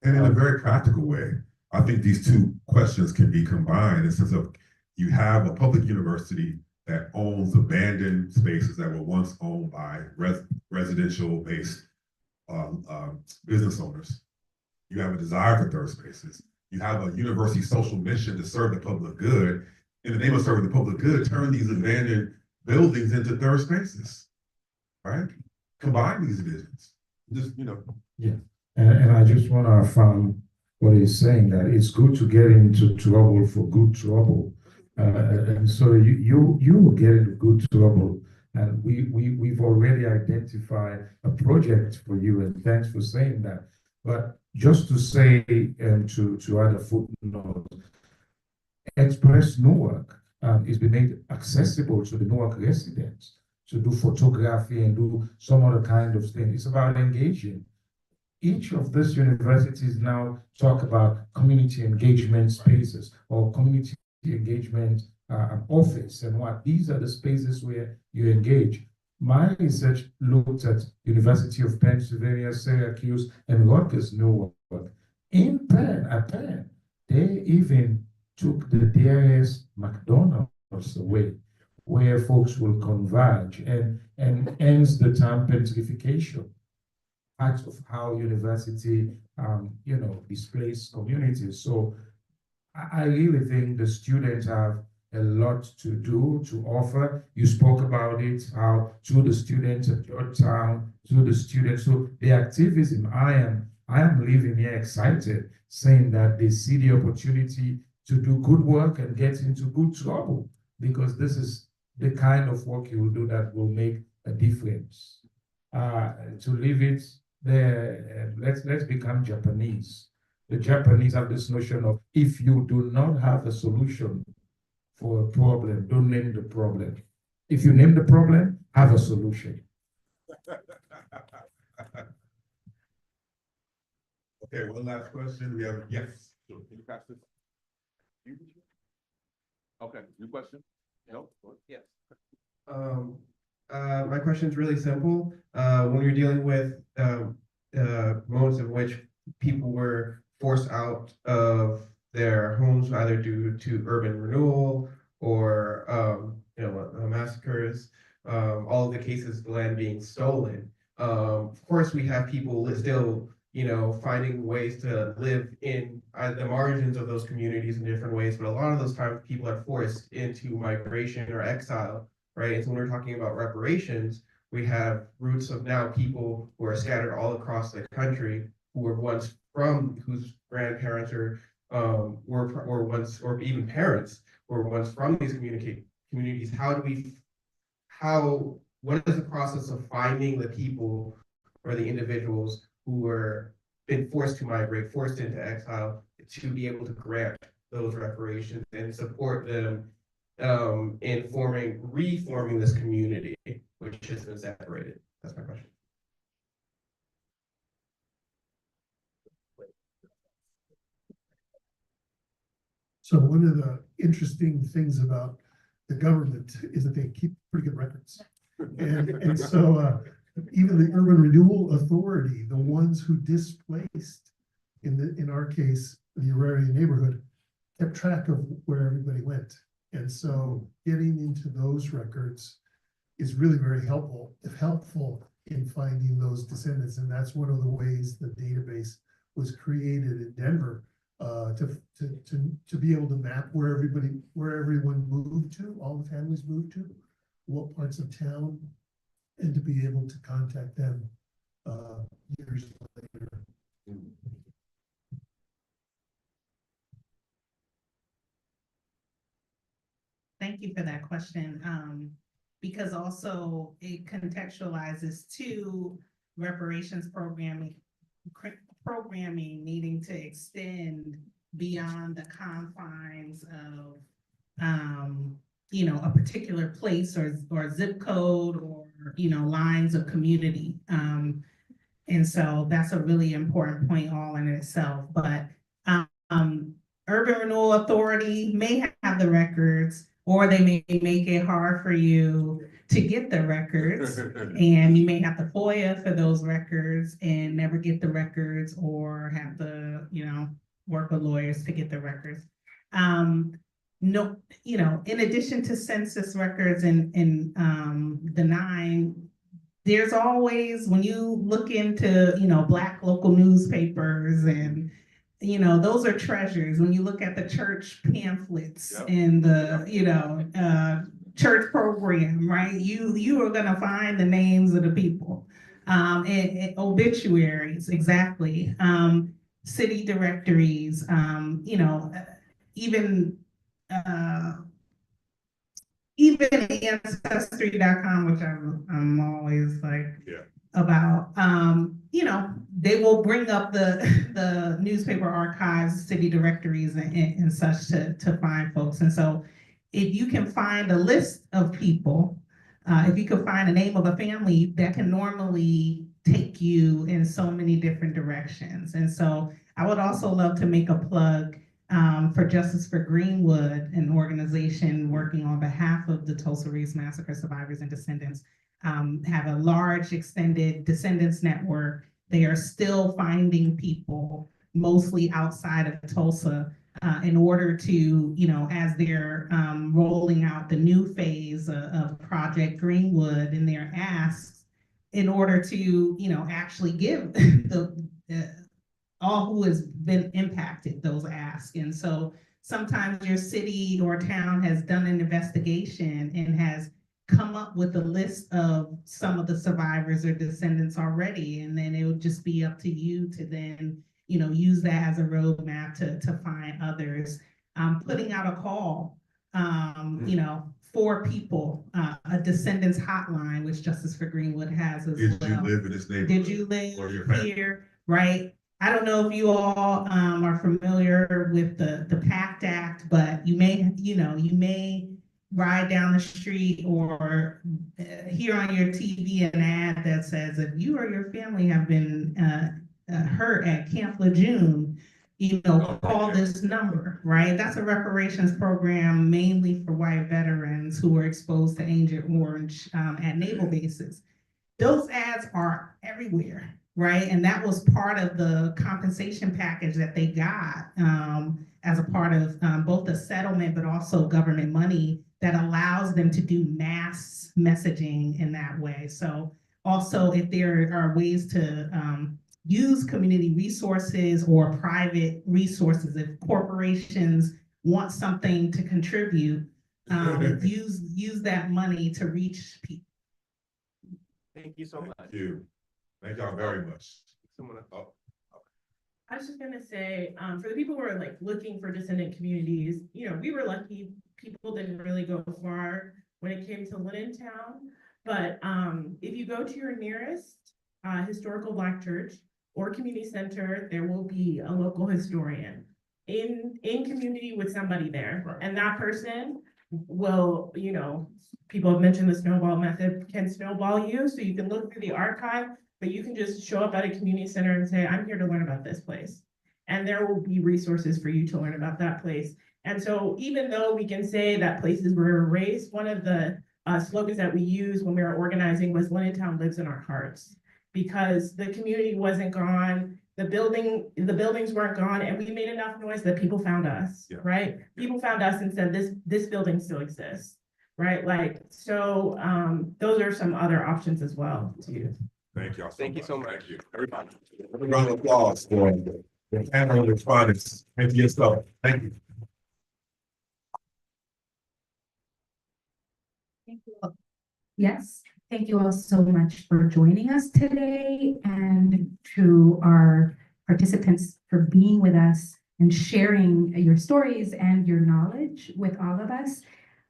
And in a very practical way, I think these two questions can be combined in the sense of you have a public university that owns abandoned spaces that were once owned by residential-based business owners. You have a desire for third spaces. You have a university social mission to serve the public good. In the name of serving the public good, turn these abandoned buildings into third spaces, right? Combine these visions. Just, you know. Yeah, and I just want to affirm what he's saying, that it's good to get into trouble for good trouble. And so you will get into good trouble. And we've already identified a project for you, and thanks for saying that. But just to say, and to add a footnote, Sciences-Newark is being made accessible to the Newark residents to do photography and do some other kind of thing. It's about engaging. Each of these universities now talk about community engagement spaces or community engagement office and what. These are the spaces where you engage. My research looked at University of Pennsylvania, Syracuse, and Rutgers, Newark. In Penn, they even took the dearest McDonald's away, where folks will converge and ends the term gentrification. Part of how university, displace communities. So I really think the students have a lot to do, to offer. You spoke about it, how to the students at Georgetown, to the students. So the activism, I am leaving here excited, saying that they see the opportunity to do good work and get into good trouble, because this is the kind of work you will do that will make a difference. To leave it there, let's become Japanese. The Japanese have this notion of, if you do not have a solution for a problem, don't name the problem. If you name the problem, have a solution. Okay, one last question. We have, yes. Can you pass this? Okay, new question? No? Yes. My question is really simple. When you're dealing with moments in which people were forced out of their homes, either due to urban renewal or massacres, all of the cases, the land being stolen. Of course, we have people still, finding ways to live in the margins of those communities in different ways, but a lot of those times people are forced into migration or exile, right? And so when we're talking about reparations, we have roots of now people who are scattered all across the country, who were once from, whose grandparents were once, or even parents were once from these communities. What is the process of finding the people or the individuals who were been forced to migrate, forced into exile, to be able to grant those reparations and support them in reforming this community, which has been separated? That's my question. So one of the interesting things about the government is that they keep pretty good records. And so even the Urban Renewal Authority, the ones who displaced, in our case, the Aurarian neighborhood, kept track of where everybody went. And so getting into those records is really very helpful in finding those descendants. And that's one of the ways the database was created in Denver, to be able to map where everyone moved to, all the families moved to, what parts of town, and to be able to contact them years later. Thank you for that question. Because also it contextualizes to reparations programming needing to extend beyond the confines of a particular place or zip code or lines of community. And so that's a really important point all in itself. But Urban Renewal Authority may have the records, or they may make it hard for you to get the records, and you may have to FOIA for those records and never get the records, or have to, work with lawyers to get the records. No, in addition to census records and the 9, there's always, when you look into, Black local newspapers, and those are treasures. When you look at the church pamphlets and the, church program, right? You are gonna find the names of the people. And obituaries, exactly. City directories, even ancestry.com, which I'm always like about, they will bring up the newspaper archives, city directories and such to find folks. And so if you can find a list of people, if you can find a name of a family, that can normally take you in so many different directions. And so I would also love to make a plug for Justice for Greenwood, an organization working on behalf of the Tulsa Race Massacre survivors and descendants, have a large extended descendants network. They are still finding people, mostly outside of Tulsa, in order to, you know, as they're rolling out the new phase of Project Greenwood and their asks, in order to, you know, actually give the all who has been impacted those asks. And so sometimes your city or town has done an investigation and has come up with a list of some of the survivors or descendants already, and then it would just be up to you to then, you know, use that as a roadmap to find others. Putting out a call, you know, for people, a descendants hotline, which Justice for Greenwood has as well. Did you live in this neighborhood? Did you live here, right? I don't know if you all are familiar with the PACT Act, but you may, you know, you may ride down the street or hear on your TV an ad that says, if you or your family have been hurt at Camp Lejeune, you know, call this number, right? That's a reparations program mainly for white veterans who were exposed to Agent Orange at naval bases. Those ads are everywhere, right? And that was part of the compensation package that they got as a part of both the settlement, but also government money that allows them to do mass messaging in that way. So also, if there are ways to use community resources or private resources, if corporations want something to contribute, use that money to reach people. Thank you so much. Thank you. Thank y'all very much. I was just gonna say, for the people who are like looking for descendant communities, you know, we were lucky. People didn't really go far when it came to Linnentown. But if you go to your nearest historical Black church or community center, there will be a local historian in community with somebody there. Right. And that person will, you know, people have mentioned the snowball method, can snowball you. So you can look through the archive, but you can just show up at a community center and say, I'm here to learn about this place. And there will be resources for you to learn about that place. And so even though we can say that places were erased, one of the slogans that we used when we were organizing was Linnentown lives in our hearts, because the community wasn't gone, the buildings weren't gone, and we made enough noise that people found us, right? People found us and said, this building still exists, right? Like, so those are some other options as well to use. Thank y'all. Thank you so much. Thank you. Everybody. A round of applause for the panel of respondents. Thank you yourself. Thank you. Thank you all. Yes, thank you all so much for joining us today, and to our participants for being with us and sharing your stories and your knowledge with all of us.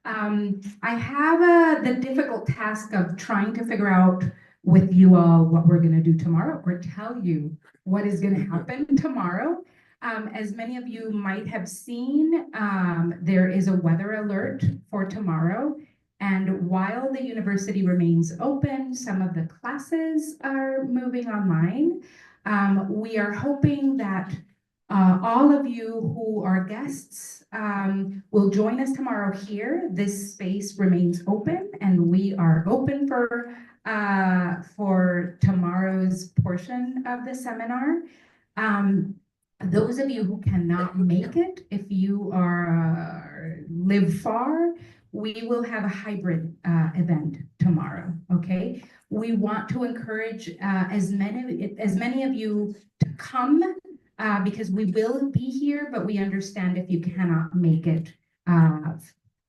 I have the difficult task of trying to figure out with you all what we're going to do tomorrow, or tell you what is going to happen tomorrow. As many of you might have seen, there is a weather alert for tomorrow. And while the university remains open, some of the classes are moving online. We are hoping that all of you who are guests will join us tomorrow here. This space remains open, and we are open for tomorrow's portion of the seminar. Those of you who cannot make it, if you live far, we will have a hybrid event tomorrow, okay? We want to encourage as many of you to come because we will be here, but we understand if you cannot make it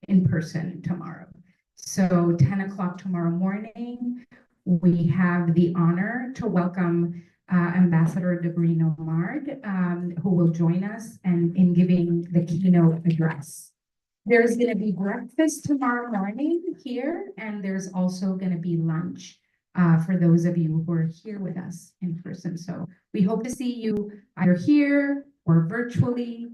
in person tomorrow. So 10 o'clock tomorrow morning, we have the honor to welcome Ambassador Davarian, who will join us in giving the keynote address. There's going to be breakfast tomorrow morning here, and there's also going to be lunch for those of you who are here with us in person. So we hope to see you either here or virtually.